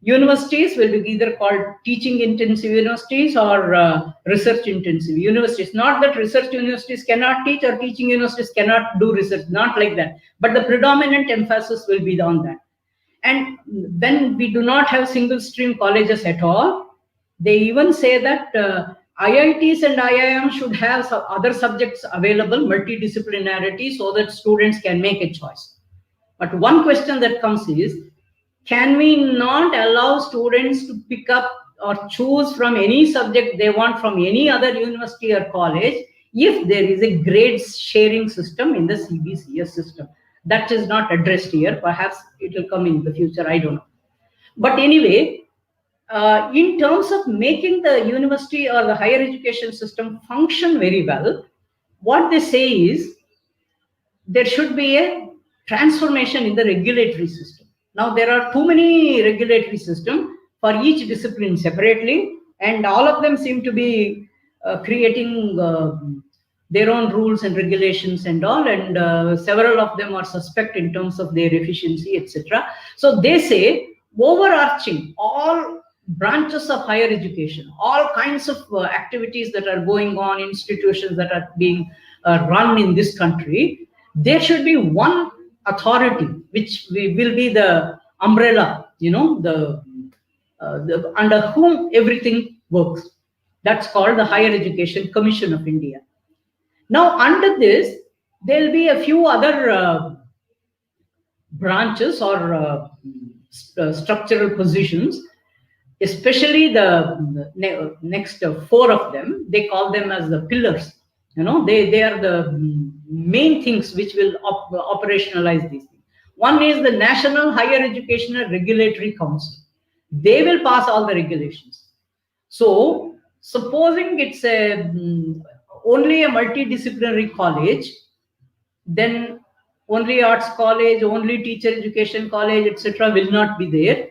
Universities will be either called teaching intensive universities or research intensive universities. Not that research universities cannot teach or teaching universities cannot do research, not like that. But the predominant emphasis will be on that. And when we do not have single stream colleges at all, they even say that IITs and IIM should have some other subjects available, multidisciplinarity, so that students can make a choice. But one question that comes is, can we not allow students to pick up or choose from any subject they want from any other university or college if there is a grades sharing system in the CBCS system? That is not addressed here. Perhaps it will come in the future. I don't know. But anyway, in terms of making the university or the higher education system function very well, what they say is there should be a transformation in the regulatory system. Now, there are too many regulatory systems for each discipline separately, and all of them seem to be creating their own rules and regulations and all, and several of them are suspect in terms of their efficiency, etc. So they say, overarching all branches of higher education, all kinds of activities that are going on, institutions that are being run in this country, there should be one authority which will be the umbrella, the under whom everything works. That's called the Higher Education Commission of India. Now, under this, there will be a few other branches or structural positions, especially the next four of them. They call them as the pillars. They are the main things which will operationalize these things. One is the National Higher Educational Regulatory Council. They will pass all the regulations. So, supposing it's only a multidisciplinary college, then only arts college, only teacher education college, etc. will not be there.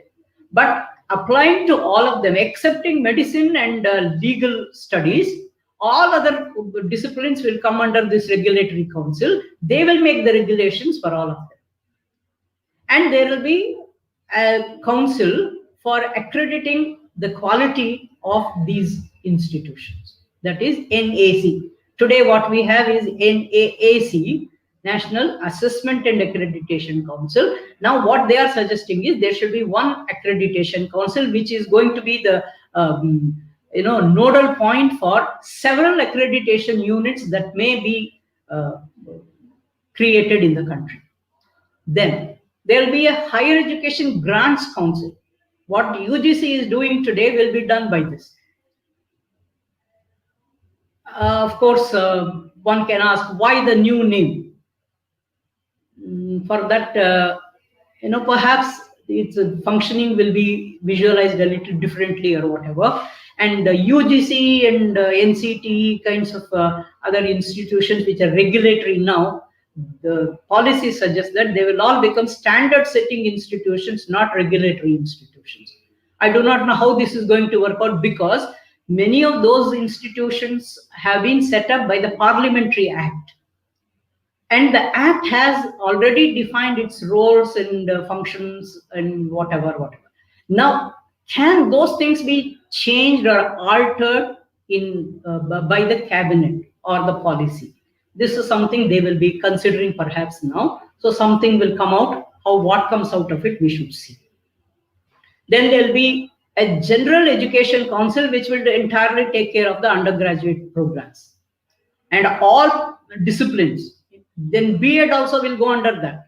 But applying to all of them, excepting medicine and legal studies, all other disciplines will come under this regulatory council. They will make the regulations for all of them. And there will be a council for accrediting the quality of these institutions. That is NAC. Today what we have is NAAC, National Assessment and Accreditation Council. Now what they are suggesting is there should be one accreditation council which is going to be the nodal point for several accreditation units that may be created in the country. Then there will be a Higher Education Grants Council. What UGC is doing today will be done by this. Of course, one can ask why the new name. For that, perhaps its functioning will be visualized a little differently or whatever. And UGC and NCT kinds of other institutions which are regulatory now, the policy suggests that they will all become standard setting institutions, not regulatory institutions. I do not know how this is going to work out, because many of those institutions have been set up by the Parliamentary Act. And the Act has already defined its roles and functions and whatever. Now, can those things be changed or altered by the cabinet or the policy? This is something they will be considering perhaps now. So something will come out. What comes out of it, we should see. Then there'll be a general education council which will entirely take care of the undergraduate programs and all disciplines. Then B.Ed also will go under that.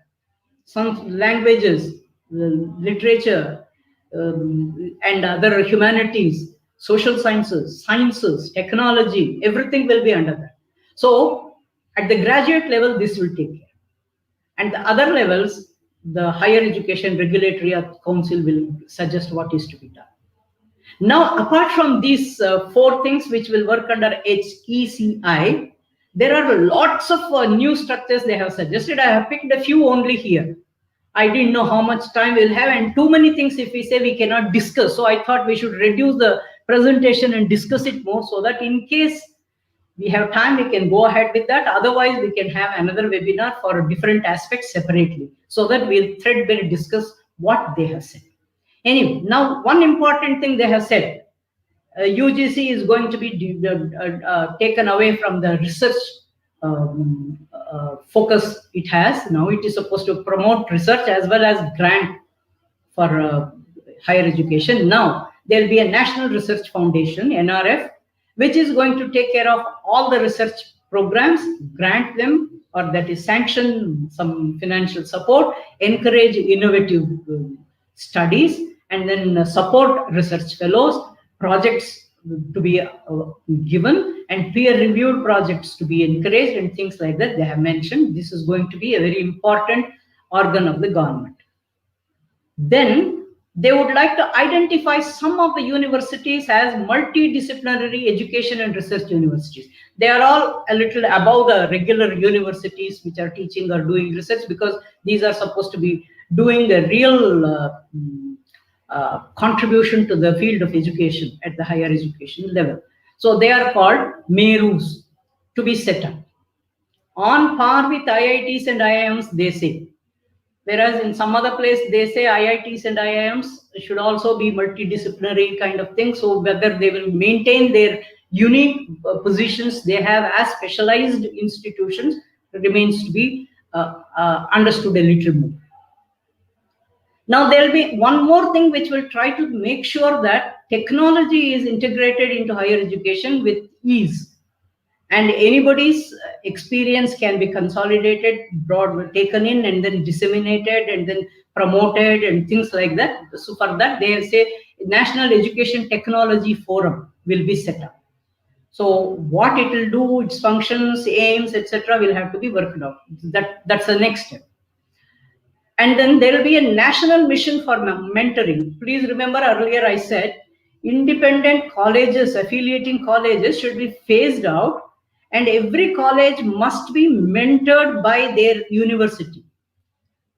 Some languages, literature, and other humanities, social sciences, technology, everything will be under that. So at the graduate level, this will take care. And the other levels, the higher education regulatory council will suggest what is to be done. Now, apart from these 4 things which will work under HECI, there are lots of new structures they have suggested. I have picked a few only here. I didn't know how much time we'll have, and too many things if we say we cannot discuss. So I thought we should reduce the presentation and discuss it more, so that in case we have time, we can go ahead with that. Otherwise, we can have another webinar for different aspects separately, so that we'll threadbare discuss what they have said. Anyway, now one important thing they have said, UGC is going to be taken away from the research focus it has. Now it is supposed to promote research as well as grant for higher education. Now there will be a National Research Foundation, NRF, which is going to take care of all the research programs, grant them, or that is sanction some financial support, encourage innovative studies, and then support research fellows, projects to be given, and peer-reviewed projects to be encouraged, and things like that they have mentioned. This is going to be a very important organ of the government. Then they would like to identify some of the universities as multidisciplinary education and research universities. They are all a little above the regular universities which are teaching or doing research, because these are supposed to be doing a real contribution to the field of education at the higher education level. So they are called MERUs, to be set up on par with IITs and IIMs, they say. Whereas in some other place, they say IITs and IIMs should also be multidisciplinary kind of thing. So whether they will maintain their unique positions they have as specialized institutions remains to be understood a little more. Now there will be one more thing which will try to make sure that technology is integrated into higher education with ease, and anybody's experience can be consolidated, taken in, and then disseminated, and then promoted, and things like that. So for that, they say National Education Technology Forum will be set up. So what it will do, its functions, aims, etc., will have to be worked out. That's the next step. And then there will be a national mission for mentoring. Please remember, earlier I said independent colleges, affiliating colleges should be phased out, and every college must be mentored by their university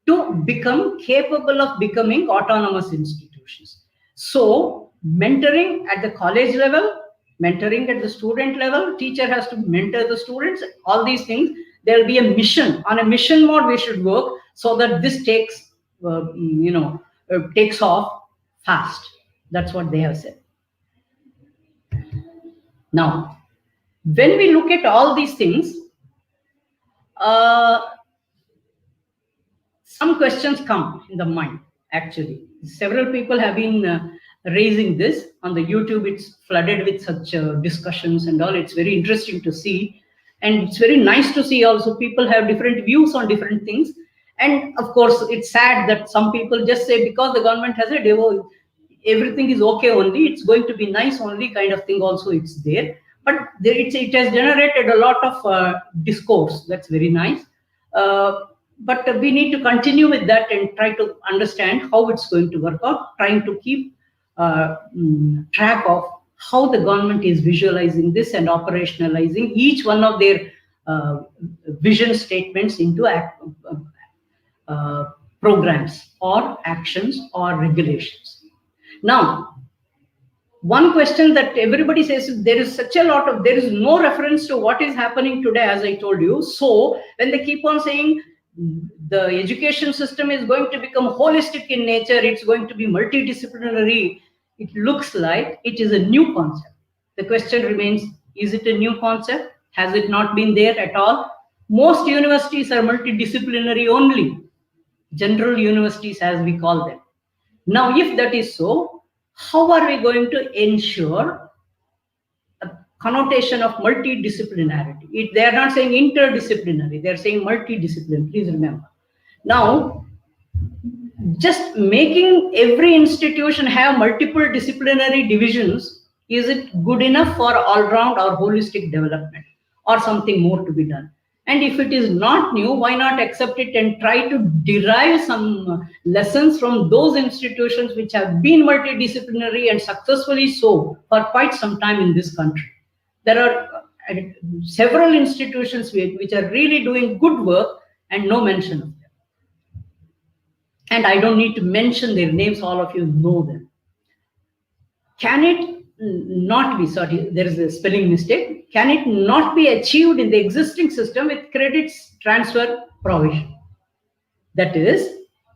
to become capable of becoming autonomous institutions. So mentoring at the college level, mentoring at the student level, teacher has to mentor the students, all these things. There will be a mission. On a mission mode we should work, so that this takes takes off fast. That's what they have said. Now when we look at all these things, some questions come in the mind. Actually, several people have been raising this on the YouTube. It's flooded with such discussions and all. It's very interesting to see, and it's very nice to see also people have different views on different things. And of course, it's sad that some people just say because the government has a devo, everything is okay only, it's going to be nice only kind of thing also it's there. But it has generated a lot of discourse. That's very nice. But we need to continue with that and try to understand how it's going to work out, trying to keep track of how the government is visualizing this and operationalizing each one of their vision statements into programs or actions or regulations. Now, one question that everybody says, there is no reference to what is happening today, as I told you. So when they keep on saying the education system is going to become holistic in nature, it's going to be multidisciplinary, it looks like it is a new concept. The question remains, is it a new concept? Has it not been there at all? Most universities are multidisciplinary only, general universities as we call them. Now, if that is so, how are we going to ensure a connotation of multidisciplinarity? They are not saying interdisciplinary, they are saying multidisciplinary, please remember. Now, just making every institution have multiple disciplinary divisions, is it good enough for all-round or holistic development, or something more to be done? And if it is not new, why not accept it and try to derive some lessons from those institutions which have been multidisciplinary and successfully so for quite some time in this country? There are several institutions which are really doing good work and no mention of them. And I don't need to mention their names, all of you know them. Can it not be, sorry, there is a spelling mistake, can it not be achieved in the existing system with credits transfer provision? That is,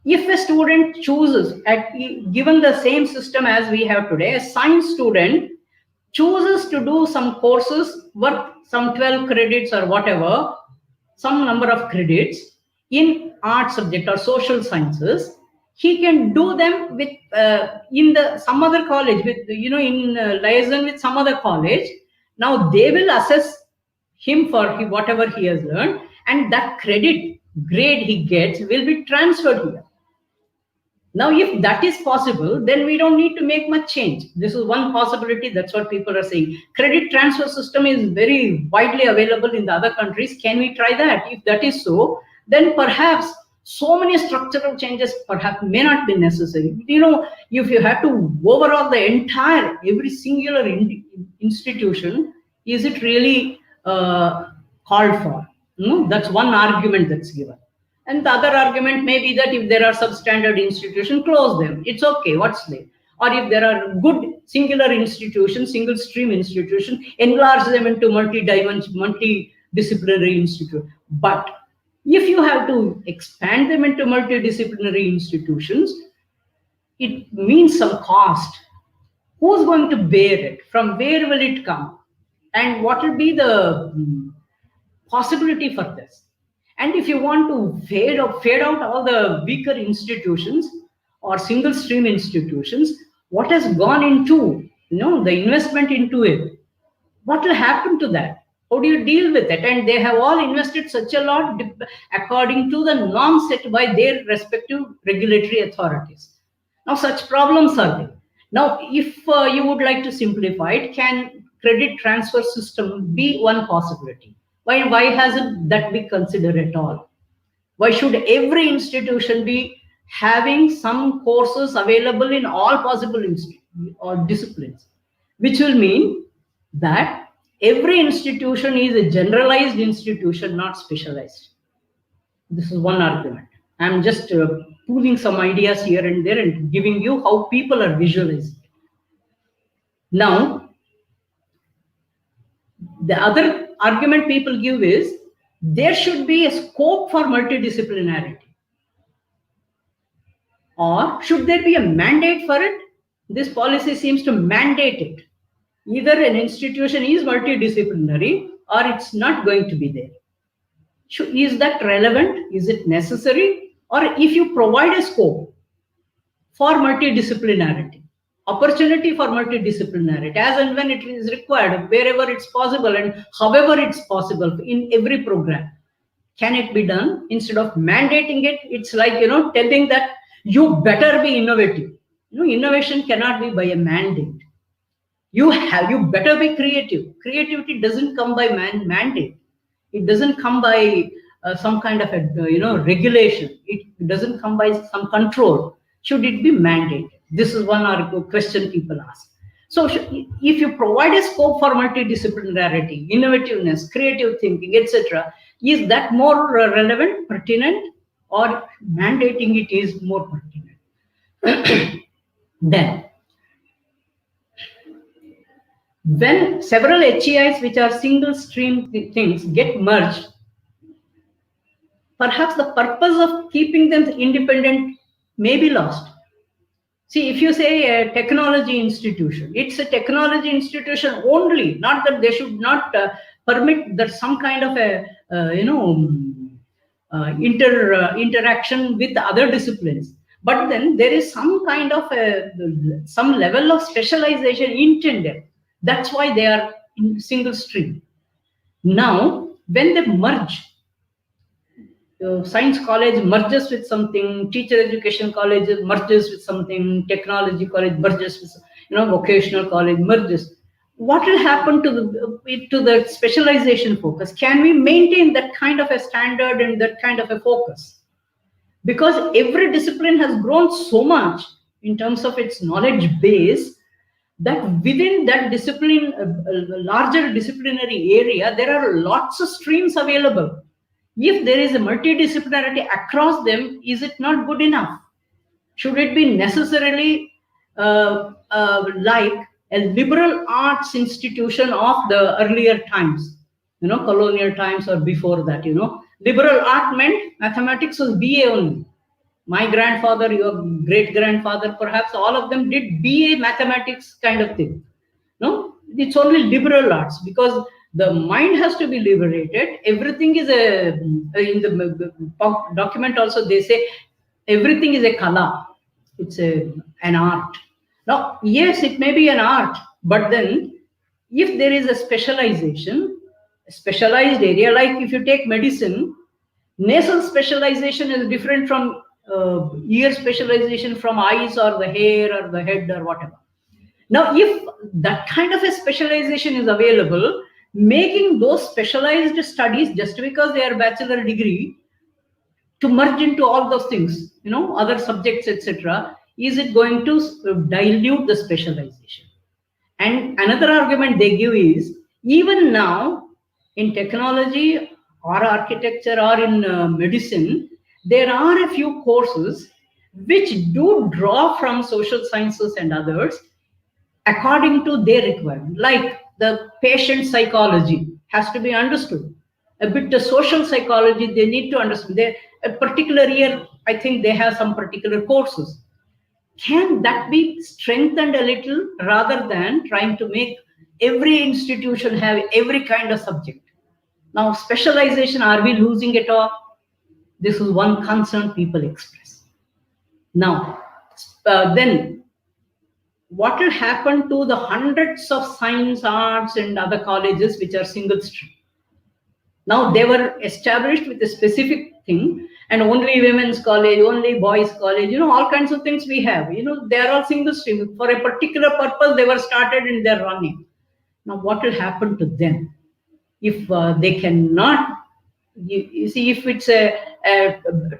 if a student chooses, given the same system as we have today, a science student chooses to do some courses worth some 12 credits or whatever, some number of credits in art subject or social sciences, he can do them with in some other college, with in liaison with some other college. Now they will assess him for whatever he has learned, and that credit grade he gets will be transferred here. Now, if that is possible, then we don't need to make much change. This is one possibility. That's what people are saying. Credit transfer system is very widely available in the other countries. Can we try that? If that is so, then perhaps so many structural changes perhaps may not be necessary. If you have to overhaul the entire, every singular institution, is it really called for? That's one argument that's given. And the other argument may be that if there are substandard institutions, close them. It's okay, what's there? Or if there are good singular institutions, single stream institutions, enlarge them into multidisciplinary institutions. But if you have to expand them into multidisciplinary institutions, it means some cost. Who's going to bear it? From where will it come? And what will be the possibility for this? And if you want to fade out all the weaker institutions or single stream institutions, what has gone into the investment into it? What will happen to that? How do you deal with it? And they have all invested such a lot according to the norms set by their respective regulatory authorities. Now, such problems are there. Now, if you would like to simplify it, can credit transfer system be one possibility? Why hasn't that been considered at all? Why should every institution be having some courses available in all possible disciplines? Which will mean that every institution is a generalized institution, not specialized. This is one argument. I'm just pooling some ideas here and there and giving you how people are visualizing it. Now, the other argument people give is there should be a scope for multidisciplinarity. Or should there be a mandate for it? This policy seems to mandate it. Either an institution is multidisciplinary or it's not going to be there. Is that relevant? Is it necessary? Or if you provide a scope for multidisciplinarity, opportunity for multidisciplinarity, as and when it is required, wherever it's possible and however it's possible in every program, can it be done? Instead of mandating it, it's like telling that you better be innovative. Innovation cannot be by a mandate. You better be creative. Creativity doesn't come by mandate. It doesn't come by some kind of a regulation. It doesn't come by some control. Should it be mandated? This is one question people ask. So if you provide a scope for multidisciplinarity, innovativeness, creative thinking, etc., is that more relevant, pertinent, or mandating it is more pertinent? Then, When several HEIs, which are single stream things, get merged, perhaps the purpose of keeping them independent may be lost. See, if you say a technology institution, it's a technology institution only, not that they should not permit that some kind of a, interaction with other disciplines. But then there is some kind of some level of specialization intended. That's why they are in single stream. Now, when they merge, science college merges with something, teacher education college merges with something, technology college merges with, vocational college merges. What will happen to the specialization focus? Can we maintain that kind of a standard and that kind of a focus? Because every discipline has grown so much in terms of its knowledge base, that within that discipline, larger disciplinary area, there are lots of streams available. If there is a multidisciplinarity across them, is it not good enough? Should it be necessarily like a liberal arts institution of the earlier times, colonial times or before that? Liberal art meant mathematics was BA only. My grandfather, your great grandfather, perhaps all of them did BA mathematics kind of thing. No, it's only liberal arts, because the mind has to be liberated. Everything is in the document also they say everything is a kala. It's an art. Now, yes, it may be an art, but then if there is a specialization, a specialized area, like if you take medicine, nasal specialization is different from ear specialization, from eyes or the hair or the head or whatever. Now, if that kind of a specialization is available, making those specialized studies, just because they are bachelor degree, to merge into all those things, other subjects, etc., is it going to dilute the specialization? And another argument they give is, even now in technology or architecture or in medicine, there are a few courses which do draw from social sciences and others according to their requirement. Like the patient psychology has to be understood. A bit the social psychology they need to understand. A particular year, I think they have some particular courses. Can that be strengthened a little rather than trying to make every institution have every kind of subject? Now, specialization, are we losing it all? This is one concern people express. Now, then what will happen to the hundreds of science, arts, and other colleges which are single stream? Now, they were established with a specific thing, and only women's college, only boys college, all kinds of things we have. They are all single stream. For a particular purpose, they were started and they're running. Now, what will happen to them if they cannot? You see, if it's a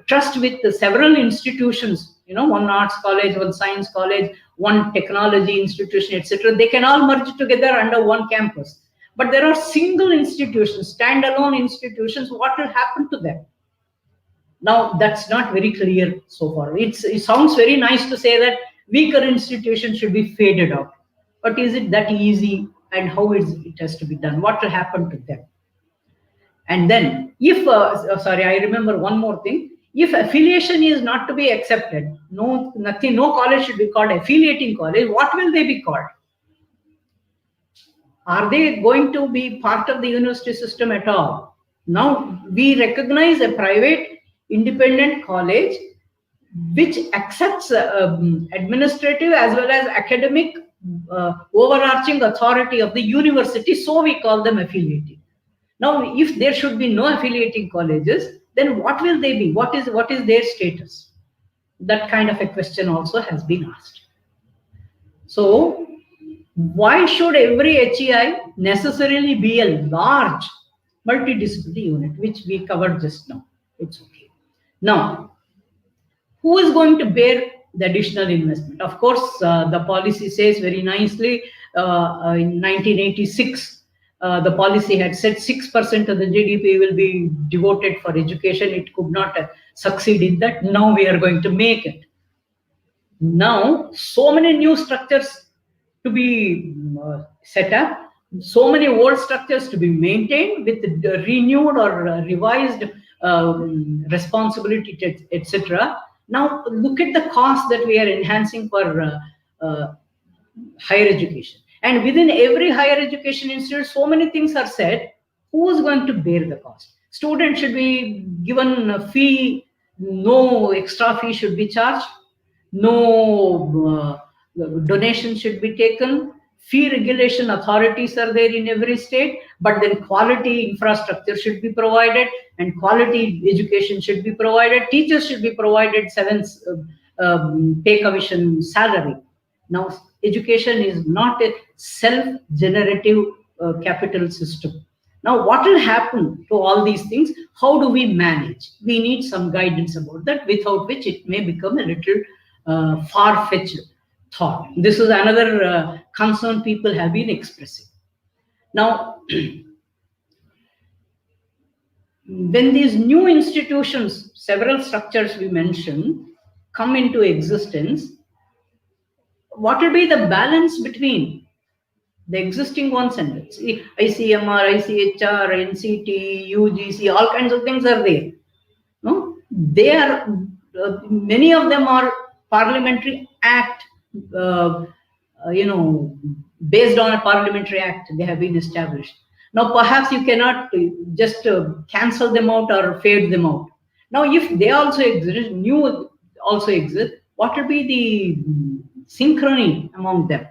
trust with several institutions, one arts college, one science college, one technology institution, etc., they can all merge together under one campus. But there are single institutions, standalone institutions. What will happen to them? Now, that's not very clear so far. It sounds very nice to say that weaker institutions should be faded out. But is it that easy? And how it has to be done? What will happen to them? And then, if, I remember one more thing. If affiliation is not to be accepted, no college should be called affiliating college. What will they be called? Are they going to be part of the university system at all? Now, we recognize a private independent college which accepts administrative as well as academic overarching authority of the university, so we call them affiliating. Now, if there should be no affiliating colleges, then what will they be? What is their status? That kind of a question also has been asked. So, why should every HEI necessarily be a large multidisciplinary unit, which we covered just now? It's okay. Now, who is going to bear the additional investment? Of course, the policy says very nicely in 1986, the policy had said 6% of the GDP will be devoted for education. It could not succeed in that. Now we are going to make it. Now, so many new structures to be set up, so many old structures to be maintained with renewed or revised responsibility, etc. Now look at the cost that we are enhancing for higher education. And within every higher education institute, so many things are said. Who is going to bear the cost? Students should be given a fee, no extra fee should be charged, no donation should be taken. Fee regulation authorities are there in every state, but then quality infrastructure should be provided and quality education should be provided. Teachers should be provided 7 pay commission salary. Now, education is not a self-generative capital system. Now, what will happen to all these things? How do we manage? We need some guidance about that, without which it may become a little far-fetched thought. This is another concern people have been expressing. Now, when these new institutions, several structures we mentioned, come into existence, what will be the balance between the existing ones and ICMR, ICHR, NCT, UGC, all kinds of things are there. No, they are many of them are parliamentary act, based on a parliamentary act. They have been established. Now, perhaps you cannot just cancel them out or fade them out. Now, if they also exist, new also exist, what will be the synchrony among them?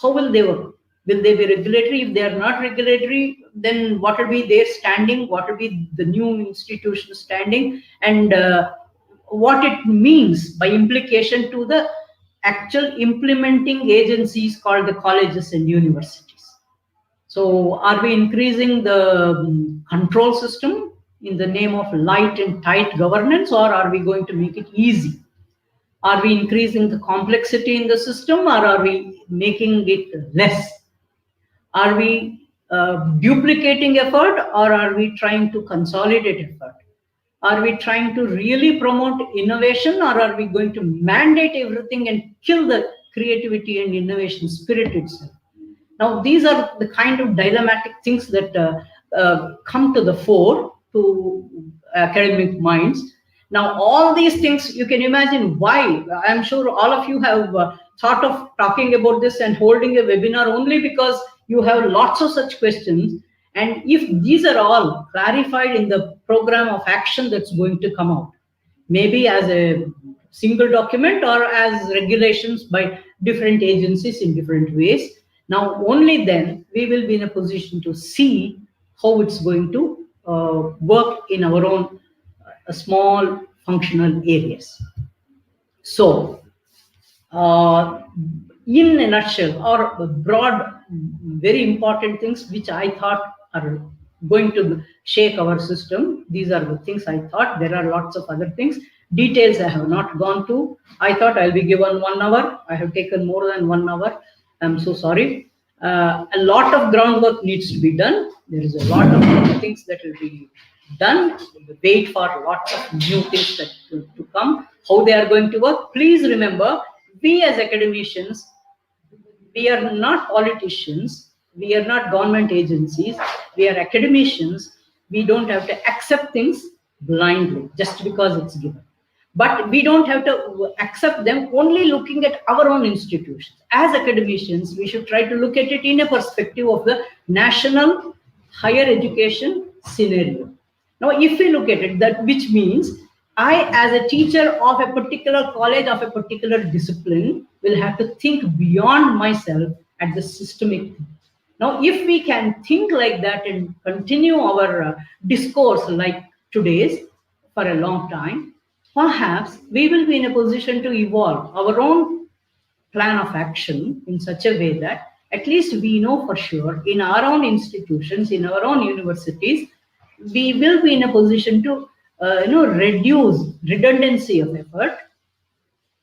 How will they work? Will they be regulatory? If they are not regulatory, then what will be their standing? What will be the new institution standing? And what it means by implication to the actual implementing agencies called the colleges and universities. So are we increasing the control system in the name of light and tight governance, or are we going to make it easy? Are we increasing the complexity in the system, or are we making it less? Are we duplicating effort, or are we trying to consolidate effort? Are we trying to really promote innovation, or are we going to mandate everything and kill the creativity and innovation spirit itself? Now, these are the kind of dilemmatic things that come to the fore to academic minds. Now, all these things, you can imagine why. I'm sure all of you have thought of talking about this and holding a webinar only because you have lots of such questions. And if these are all clarified in the program of action that's going to come out, maybe as a single document or as regulations by different agencies in different ways, now only then we will be in a position to see how it's going to work in our own small functional areas. So, in a nutshell, or broad, very important things which I thought are going to shake our system. These are the things I thought. There are lots of other things. Details I have not gone to. I thought I'll be given 1 hour. I have taken more than 1 hour. I'm so sorry. A lot of groundwork needs to be done. There is a lot of things that will be done. Wait for lots of new things that to come. How they are going to work. Please remember, we as academicians, we are not politicians. We are not government agencies. We are academicians. We don't have to accept things blindly just because it's given. But we don't have to accept them only looking at our own institutions. As academicians, we should try to look at it in a perspective of the national higher education scenario. Now, if we look at it, that which means I, as a teacher of a particular college, of a particular discipline, will have to think beyond myself at the systemic thing. Now, if we can think like that and continue our discourse like today's for a long time, perhaps we will be in a position to evolve our own plan of action in such a way that at least we know for sure in our own institutions, in our own universities, we will be in a position to reduce redundancy of effort,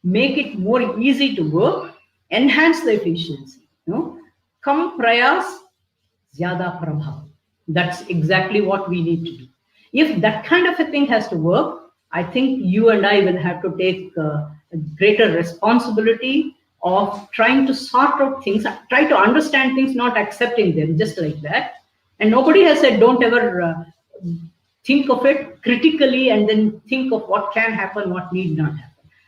make it more easy to work, enhance the efficiency. Kam prayas, zyada prabhav. That's exactly what we need to do. If that kind of a thing has to work, I think you and I will have to take a greater responsibility of trying to sort out things, try to understand things, not accepting them just like that. And nobody has said don't ever think of it critically and then think of what can happen, what need not happen.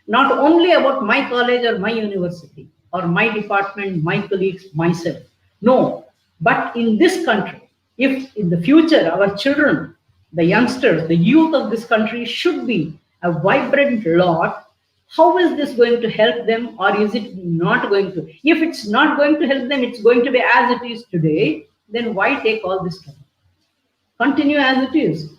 Not only about my college or my university or my department, my colleagues, myself. No, but in this country, if in the future our children, the youngsters, the youth of this country should be a vibrant lot, how is this going to help them, or is it not going to? If it's not going to help them, it's going to be as it is today, then why take all this trouble? Continue as it is.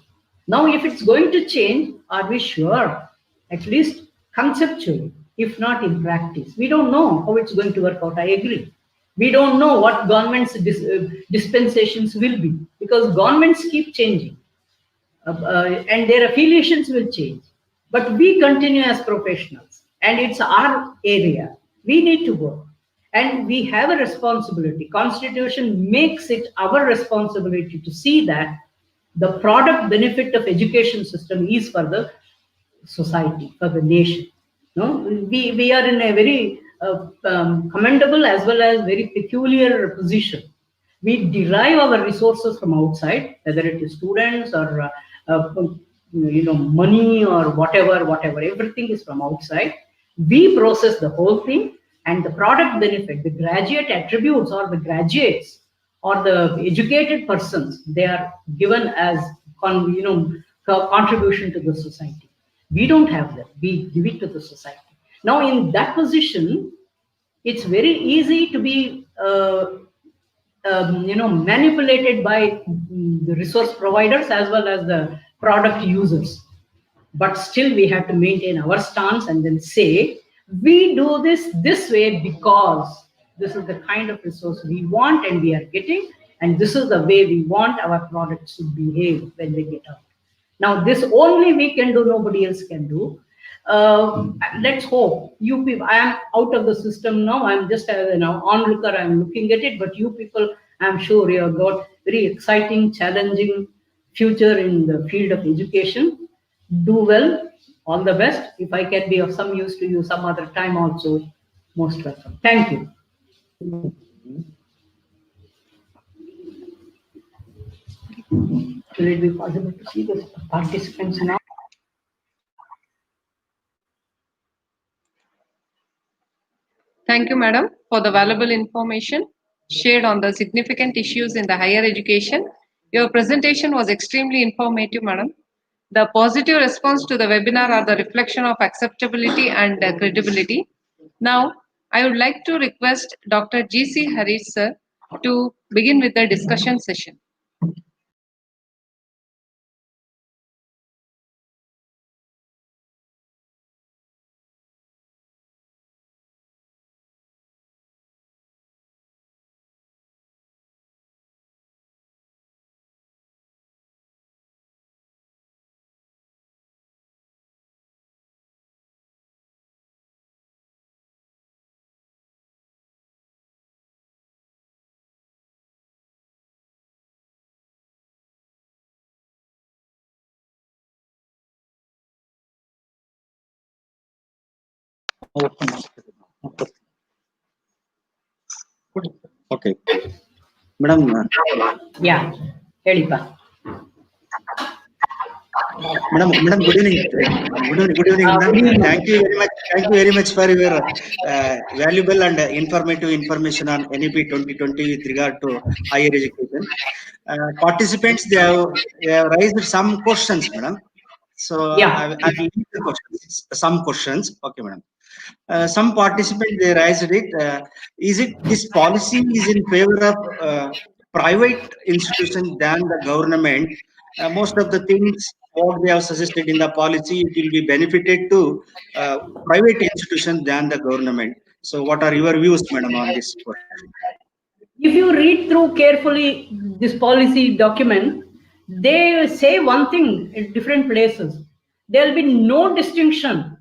Now, if it's going to change, are we sure? At least conceptually, if not in practice. We don't know how it's going to work out. I agree. We don't know what government's dispensations will be, because governments keep changing and their affiliations will change. But we continue as professionals, and it's our area. We need to work, and we have a responsibility. Constitution makes it our responsibility to see that the product benefit of education system is for the society, for the nation. No, we are in a very commendable as well as very peculiar position. We derive our resources from outside, whether it is students or money or whatever. Everything is from outside. We process the whole thing, and the product benefit, the graduate attributes or the graduates or the educated persons, they are given as contribution to the society. We don't have that. We give it to the society. Now, in that position, it's very easy to be manipulated by the resource providers as well as the product users. But still, we have to maintain our stance and then say, we do this way because this is the kind of resource we want and we are getting, and this is the way we want our products to behave when they get out. Now, this only we can do, nobody else can do. Let's hope you people, I am out of the system now, I'm just an onlooker, I'm looking at it, but you people, I'm sure you have got very exciting, challenging future in the field of education. Do well, all the best. If I can be of some use to you some other time also, most welcome. Thank you. Will it be possible to see the participants now? Thank you, madam, for the valuable information shared on the significant issues in the higher education. Your presentation was extremely informative, madam. The positive response to the webinar are the reflection of acceptability and credibility. Now, I would like to request Dr. G.C. Harish, sir, to begin with the discussion session. Okay, madam. Yeah, Helipa. Madam, good evening. Good evening, madam. Thank you very much. Thank you very much for your valuable and informative information on NEP 2020 with regard to higher education. Participants, they have raised some questions, madam. So Yeah. I will read the questions. Some questions. Okay, madam. Some participants, they raised it. Is it this policy is in favor of private institutions than the government? Most of the things what they have suggested in the policy, it will be benefited to private institutions than the government. So what are your views, madam, on this question? If you read through carefully this policy document, they say one thing in different places. There will be no distinction,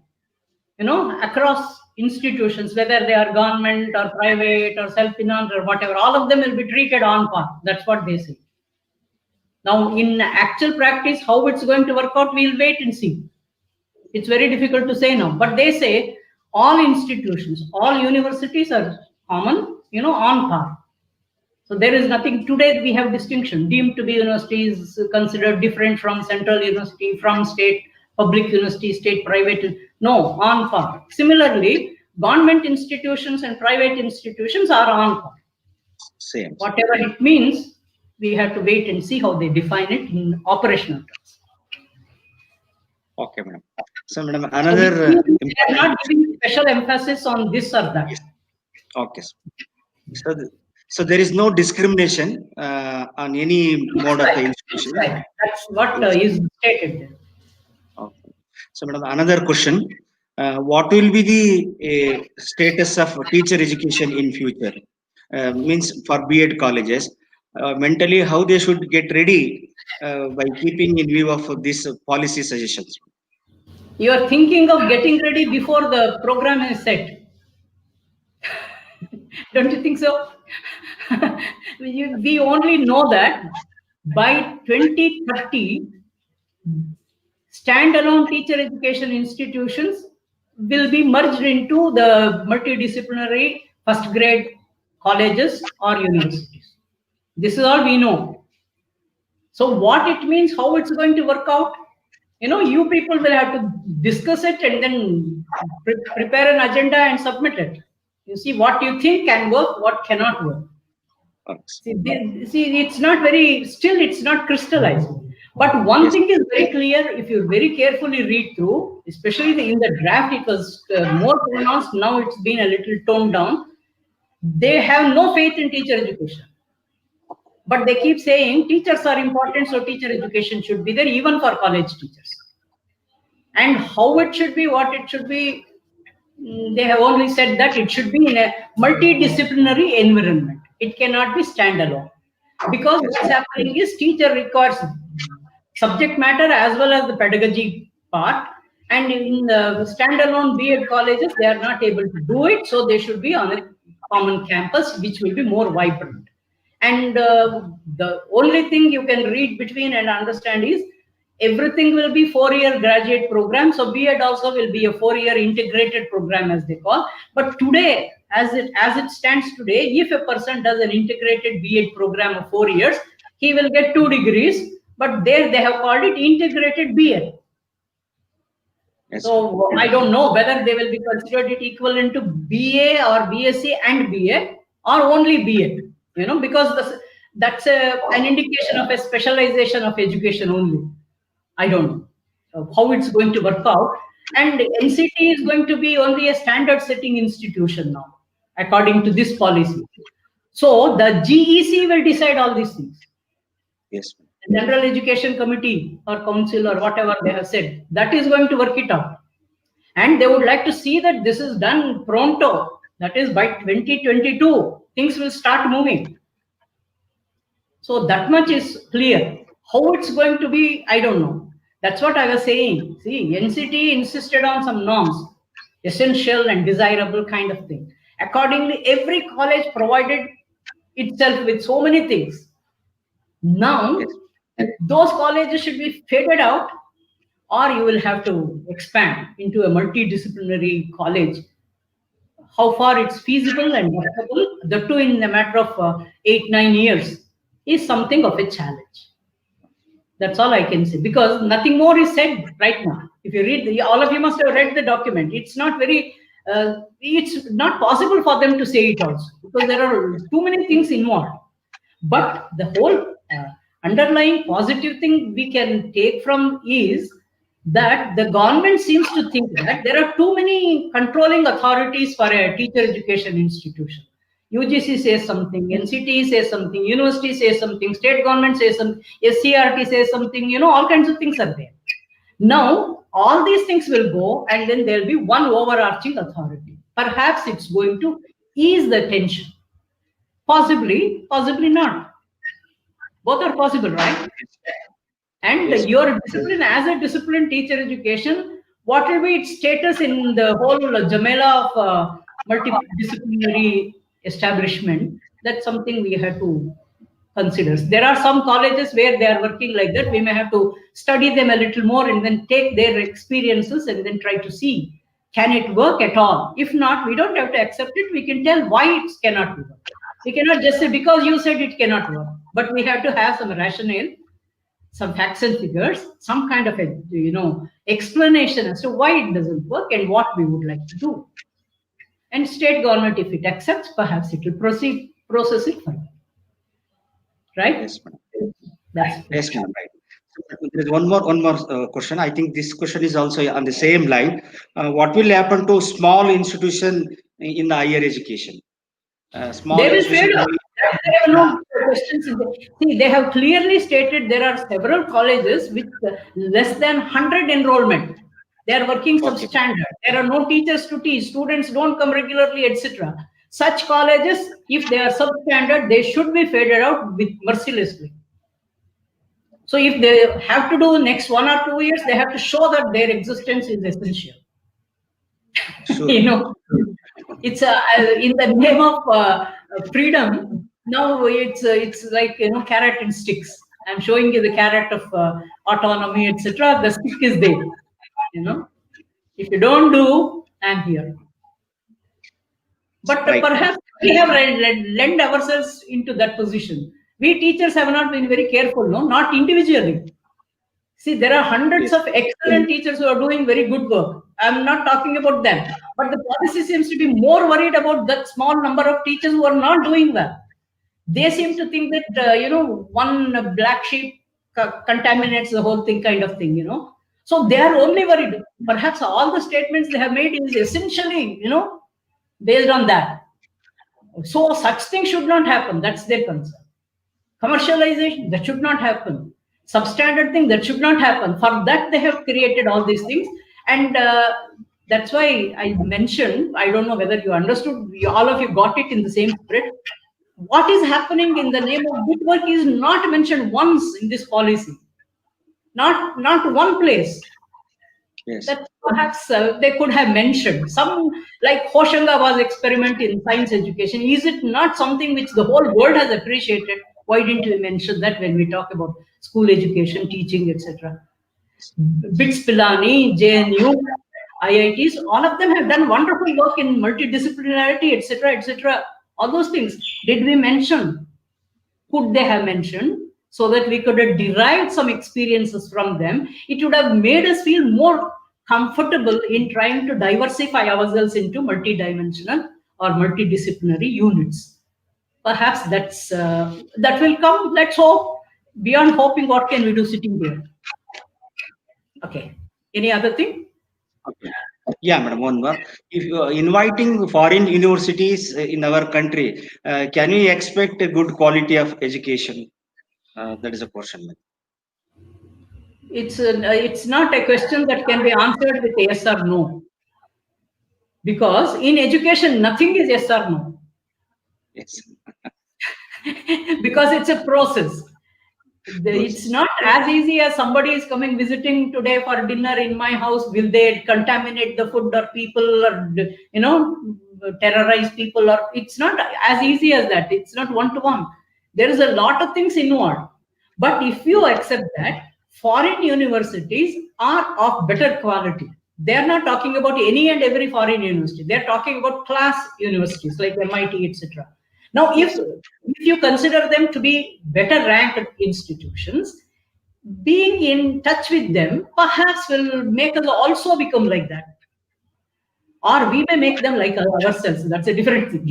across institutions, whether they are government or private or self-financed or whatever. All of them will be treated on par. That's what they say. Now, in actual practice, how it's going to work out, we'll wait and see. It's very difficult to say now. But they say all institutions, all universities are common, on par. So there is nothing. Today we have distinction. Deemed to be universities considered different from central university, from state public university, state private. No, on par. Similarly, government institutions and private institutions are on par. Same. Whatever it means, we have to wait and see how they define it in operational terms. Okay, madam. So, madam, another. They are not giving special emphasis on this or that. Okay. So there is no discrimination on any mode of the institution. Right. That's what is stated there. Okay. So, madam, another question: what will be the status of teacher education in future? Means for B.Ed colleges, mentally how they should get ready by keeping in view of these policy suggestions. You are thinking of getting ready before the program is set. Don't you think so? We only know that by 2030, standalone teacher education institutions will be merged into the multidisciplinary first grade colleges or universities. This is all we know. So what it means, how it's going to work out, you people will have to discuss it and then prepare an agenda and submit it. You see what you think can work, what cannot work. See, it's not it's not crystallized. But one thing is very clear, if you very carefully read through, especially in the draft, it was more pronounced. Now it's been a little toned down. They have no faith in teacher education. But they keep saying teachers are important, so teacher education should be there, even for college teachers. And how it should be, what it should be, they have only said that it should be in a multidisciplinary environment. It cannot be standalone. Because what's happening is teacher requires subject matter as well as the pedagogy part. And in the standalone B.Ed colleges, they are not able to do it. So they should be on a common campus, which will be more vibrant. And the only thing you can read between and understand is everything will be 4-year graduate program. So B.Ed also will be a 4-year integrated program, as they call. But today, as it stands today, if a person does an integrated B.Ed program of 4 years, he will get 2 degrees. But there they have called it integrated B.Ed. Yes. So I don't know whether they will be considered it equivalent to BA or BSc and BA or only B.Ed. Because that's an indication of a specialization of education only. I don't know how it's going to work out. And NCT is going to be only a standard setting institution now, according to this policy. So the GEC will decide all these things. Yes. The General Education Committee or Council or whatever they have said, that is going to work it out. And they would like to see that this is done pronto. That is by 2022, things will start moving. So that much is clear. How it's going to be, I don't know. That's what I was saying. See, NCT insisted on some norms, essential and desirable kind of thing. Accordingly, every college provided itself with so many things. Now, those colleges should be faded out, or you will have to expand into a multidisciplinary college. How far it's feasible and workable, the two in a matter of 8-9 years is something of a challenge. That's all I can say, because nothing more is said right now. If you read, all of you must have read the document. It's not it's not possible for them to say it also, because there are too many things involved. But the whole underlying positive thing we can take from is that the government seems to think that there are too many controlling authorities for a teacher education institution. UGC says something, NCT says something, university says something, state government says something, SCRT says something, all kinds of things are there. Now, all these things will go and then there will be one overarching authority. Perhaps it's going to ease the tension. Possibly, possibly not. Both are possible, right? And your discipline as a discipline, teacher education, what will be its status in the whole jamela of multidisciplinary establishment? That's something we have to consider. There are some colleges where they are working like that. We may have to study them a little more and then take their experiences and then try to see Can it work at all? If not, we don't have to accept it. We can tell why it cannot work. We cannot just say because you said it cannot work, but we have to have some rationale, some facts and figures, some kind of a explanation as to why it doesn't work and what we would like to do. And state government, if it accepts, perhaps it will process it further. Right? Yes, madam. That's Yes, madam. Right. There is one more question. I think this question is also on the same line. What will happen to small institution in the higher education? Small They will institution. fail. There are no questions. See, they have clearly stated there are several colleges with less than 100 enrollment. They are working substandard. There are no teachers to teach. Students don't come regularly, etc. Such colleges, if they are substandard, they should be faded out mercilessly. So if they have to do next 1 or 2 years, they have to show that their existence is essential. Sure. It's in the name of freedom. Now it's like carrot and sticks. I'm showing you the carrot of autonomy, etc. The stick is there. If you don't do, I'm here. But perhaps we have lent ourselves into that position. We teachers have not been very careful, not individually. See, there are hundreds of excellent teachers who are doing very good work. I'm not talking about them. But the policy seems to be more worried about that small number of teachers who are not doing well. They seem to think that, one black sheep contaminates the whole thing kind of thing, So they are only worried. Perhaps all the statements they have made is essentially, based on that. So such things should not happen. That's their concern. Commercialization, that should not happen. Substandard thing, that should not happen. For that, they have created all these things. And that's why I mentioned, I don't know whether you understood, all of you got it in the same spirit. What is happening in the name of good work is not mentioned once in this policy. Not one place. Yes. That perhaps they could have mentioned. Some, like Hoshangaba's experiment in science education, is it not something which the whole world has appreciated? Why didn't we mention that when we talk about school education, teaching, etc.? BITS Pilani, JNU, IITs, all of them have done wonderful work in multidisciplinarity, etc., etc. All those things. Did we mention? Could they have mentioned? So that we could have derived some experiences from them. It would have made us feel more comfortable in trying to diversify ourselves into multidimensional or multidisciplinary units. Perhaps that will come. Let's hope. Beyond hoping, what can we do sitting here? Okay. Any other thing? Okay. Yeah, madam. One more. If you are inviting foreign universities in our country, can we expect a good quality of education? That is a question. It's not a question that can be answered with yes or no. Because in education, nothing is yes or no. Yes. Because it's a process. It's not as easy as somebody is coming visiting today for dinner in my house. Will they contaminate the food or people or terrorize people? Or it's not as easy as that. It's not one-to-one. There is a lot of things involved. But if you accept that, foreign universities are of better quality. They are not talking about any and every foreign university. They are talking about class universities like MIT, etc. Now, if you consider them to be better ranked institutions, being in touch with them perhaps will make us also become like that. Or we may make them like ourselves. That's a different thing,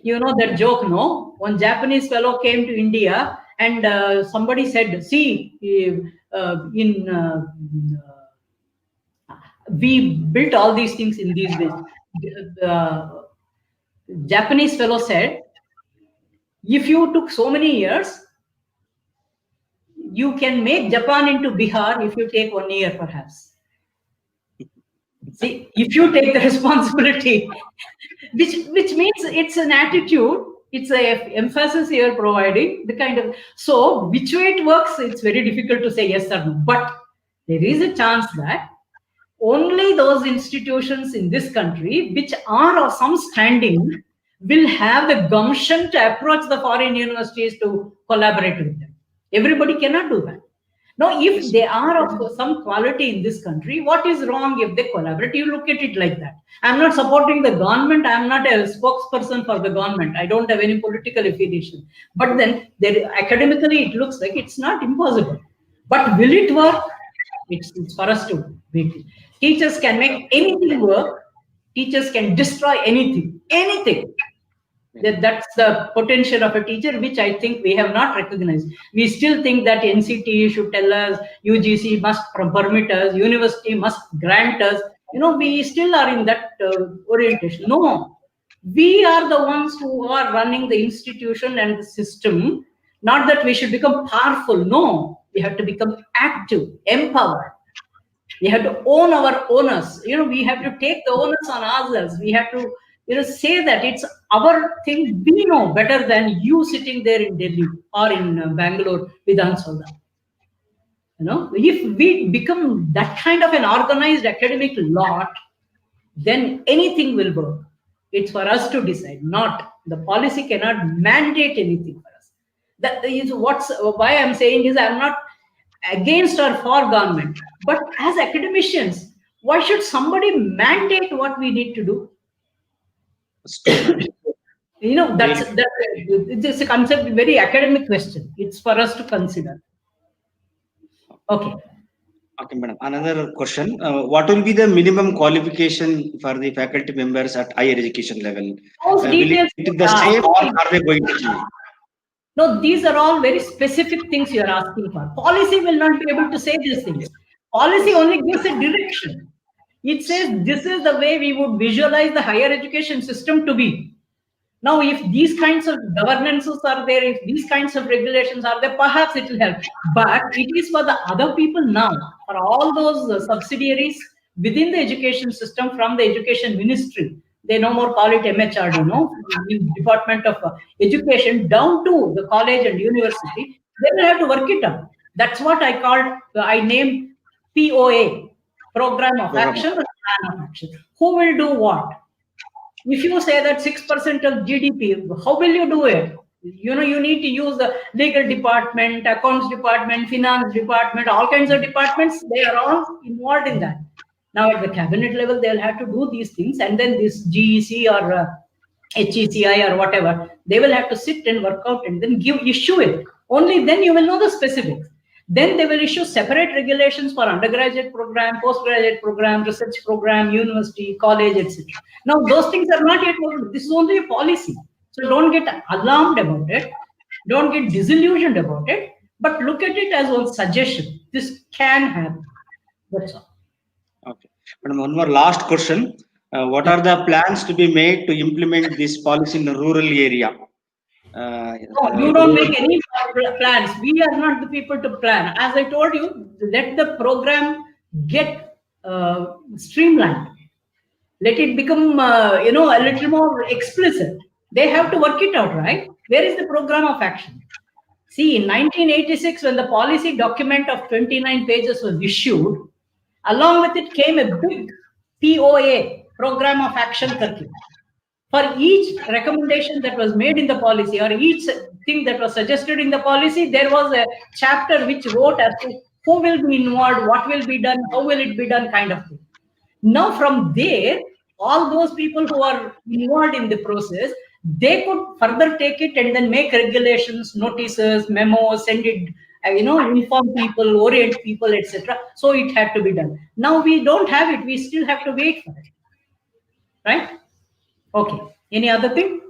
You know that joke, no? One Japanese fellow came to India and somebody said, see, we built all these things in these ways. The Japanese fellow said, if you took so many years, you can make Japan into Bihar if you take 1 year, perhaps. See, if you take the responsibility, which means it's an attitude, it's a emphasis you're providing, the kind of, so which way it works, it's very difficult to say yes or no. But there is a chance that only those institutions in this country which are of some standing will have the gumption to approach the foreign universities to collaborate with them. Everybody cannot do that. Now, if they are of some quality in this country, what is wrong if they collaborate? You look at it like that. I'm not supporting the government. I'm not a spokesperson for the government. I don't have any political affiliation. But then, academically, it looks like it's not impossible. But will it work? It's for us to make it. Teachers can make anything work. Teachers can destroy anything. Anything. That's the potential of a teacher, which I think we have not recognized. We still think that NCTE should tell us, UGC must permit us, university must grant us. We still are in that orientation. No, we are the ones who are running the institution and the system. Not that we should become powerful. No, we have to become active, empowered. We have to own our owners. We have to take the onus on ourselves. We have to, say that it's our thing. We know better than you sitting there in Delhi or in Bangalore with Ansauda. If we become that kind of an organized academic lot, then anything will work. It's for us to decide. Not the policy cannot mandate anything for us. That is why I'm saying is I'm not against or for government, but as academicians, why should somebody mandate what we need to do? It's a concept, very academic question. It's for us to consider. Okay, madam. Another question: what will be the minimum qualification for the faculty members at higher education level? Those details will it be the same, or are they going to change? No, these are all very specific things you are asking for. Policy will not be able to say these things. Policy only gives a direction. It says this is the way we would visualize the higher education system to be. Now, if these kinds of governances are there, if these kinds of regulations are there, perhaps it will help. But it is for the other people now, for all those subsidiaries within the education system from the education ministry. They no more call it MHRD, Department of Education, down to the college and university. They will have to work it out. That's what I named POA, Program of Action and Plan of Action. Who will do what? If you say that 6% of GDP, how will you do it? You need to use the legal department, accounts department, finance department, all kinds of departments. They are all involved in that. Now, at the cabinet level, they'll have to do these things, and then this GEC or HECI or whatever, they will have to sit and work out and then issue it. Only then you will know the specifics. Then they will issue separate regulations for undergraduate program, postgraduate program, research program, university, college, etc. Now, those things are not yet worked. This is only a policy. So don't get alarmed about it. Don't get disillusioned about it. But look at it as one suggestion. This can happen. That's all. Okay. Madam, one more last question. What are the plans to be made to implement this policy in the rural area? No, you don't make any plans. We are not the people to plan. As I told you, let the program get streamlined. Let it become, a little more explicit. They have to work it out, right? Where is the program of action? See, in 1986, when the policy document of 29 pages was issued, along with it came a big POA, Program of Action Curriculum. For each recommendation that was made in the policy or each thing that was suggested in the policy, there was a chapter which wrote as to who will be involved, what will be done, how will it be done, kind of thing. Now, from there, all those people who are involved in the process, they could further take it and then make regulations, notices, memos, send it, inform people, orient people, etc. So it had to be done. Now we don't have it. We still have to wait for it. Right? Okay. Any other thing?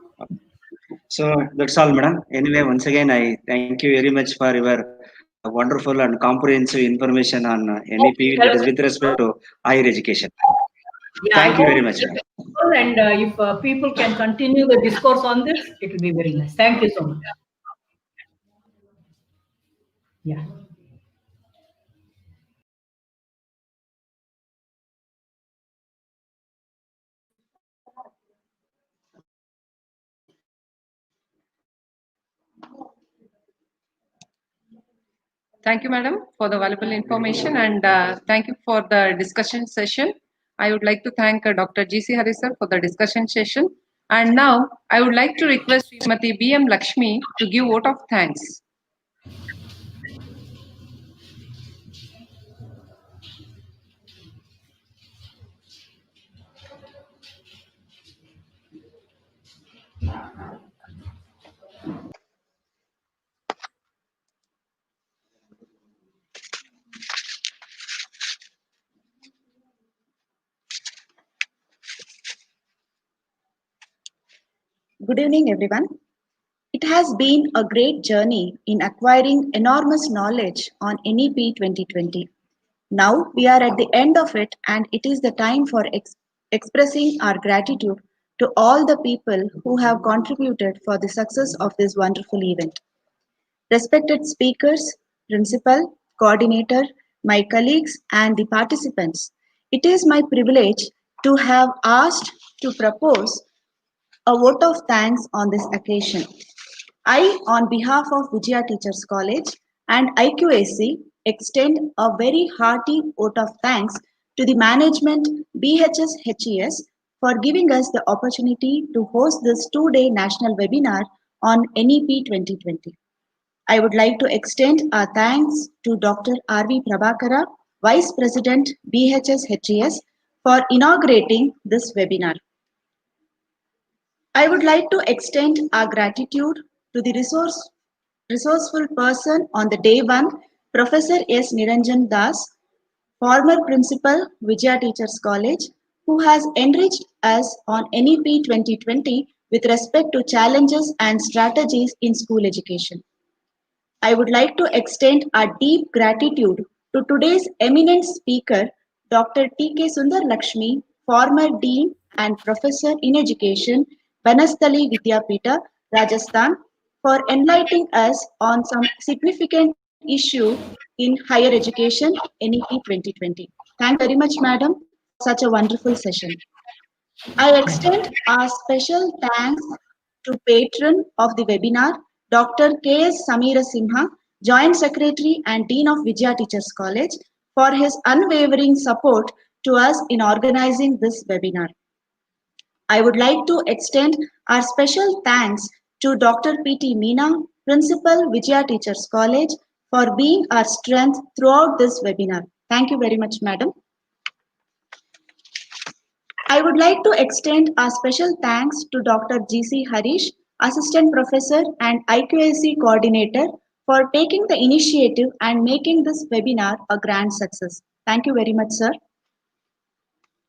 So that's all, madam. Anyway, once again, I thank you very much for your wonderful and comprehensive information on NEP that is with respect to higher education. Yeah, thank you very much, madam. And if people can continue the discourse on this, it will be very nice. Thank you so much. Yeah. Thank you, madam, for the valuable information, and thank you for the discussion session. I would like to thank Dr. G.C. Hari sir for the discussion session. And now I would like to request Srimati B.M. Lakshmi to give vote of thanks. Good evening, everyone. It has been a great journey in acquiring enormous knowledge on NEP 2020. Now we are at the end of it, and it is the time for expressing our gratitude to all the people who have contributed for the success of this wonderful event. Respected speakers, principal, coordinator, my colleagues, and the participants, it is my privilege to have asked to propose a vote of thanks on this occasion. I, on behalf of Vijaya Teachers College and IQAC, extend a very hearty vote of thanks to the management BHS HES for giving us the opportunity to host this two-day national webinar on NEP 2020. I would like to extend our thanks to Dr. R.V. Prabhakara, Vice President BHS HES, for inaugurating this webinar. I would like to extend our gratitude to the resourceful person on the day one, Professor S. Niranjan Das, former principal, Vijaya Teachers College, who has enriched us on NEP 2020 with respect to challenges and strategies in school education. I would like to extend our deep gratitude to today's eminent speaker, Dr. T.K. Sundar Lakshmi, former Dean and Professor in Education, Banastali Vidyapita, Rajasthan, for enlightening us on some significant issue in higher education, NEP 2020. Thank you very much, madam, for such a wonderful session. I extend our special thanks to patron of the webinar, Dr. K.S. Sameera Simha, Joint Secretary and Dean of Vijaya Teachers College, for his unwavering support to us in organizing this webinar. I would like to extend our special thanks to Dr. P.T. Meena, Principal Vijaya Teachers College, for being our strength throughout this webinar. Thank you very much, madam. I would like to extend our special thanks to Dr. G.C. Harish, Assistant Professor and IQAC Coordinator, for taking the initiative and making this webinar a grand success. Thank you very much, sir.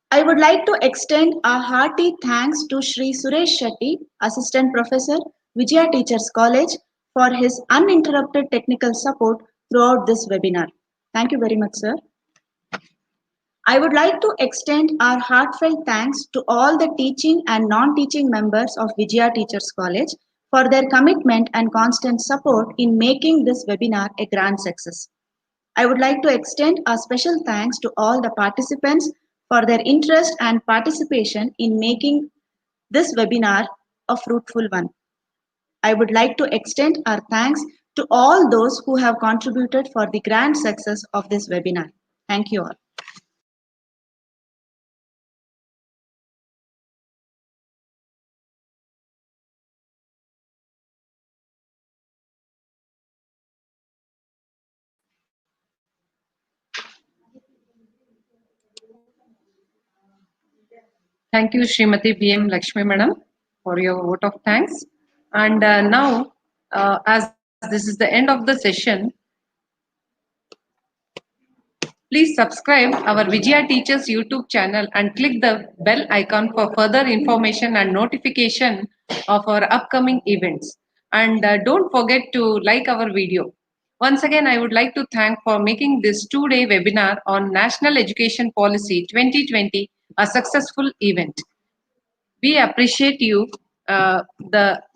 I would like to extend a hearty thanks to Shri Suresh Shetty, Assistant Professor, Vijaya Teachers College, for his uninterrupted technical support throughout this webinar. Thank you very much, sir. I would like to extend our heartfelt thanks to all the teaching and non-teaching members of Vijaya Teachers College for their commitment and constant support in making this webinar a grand success. I would like to extend a special thanks to all the participants for their interest and participation in making this webinar a fruitful one. I would like to extend our thanks to all those who have contributed for the grand success of this webinar. Thank you all. Thank you, Srimati B.M. Lakshmi Madam, for your vote of thanks. And now, as this is the end of the session, please subscribe our Vijaya Teachers YouTube channel and click the bell icon for further information and notification of our upcoming events. And don't forget to like our video. Once again, I would like to thank for making this two-day webinar on National Education Policy 2020 a successful event. We appreciate you.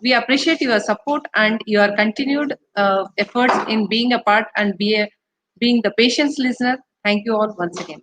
We appreciate your support and your continued efforts in being a part and being the patient's listener. Thank you all once again.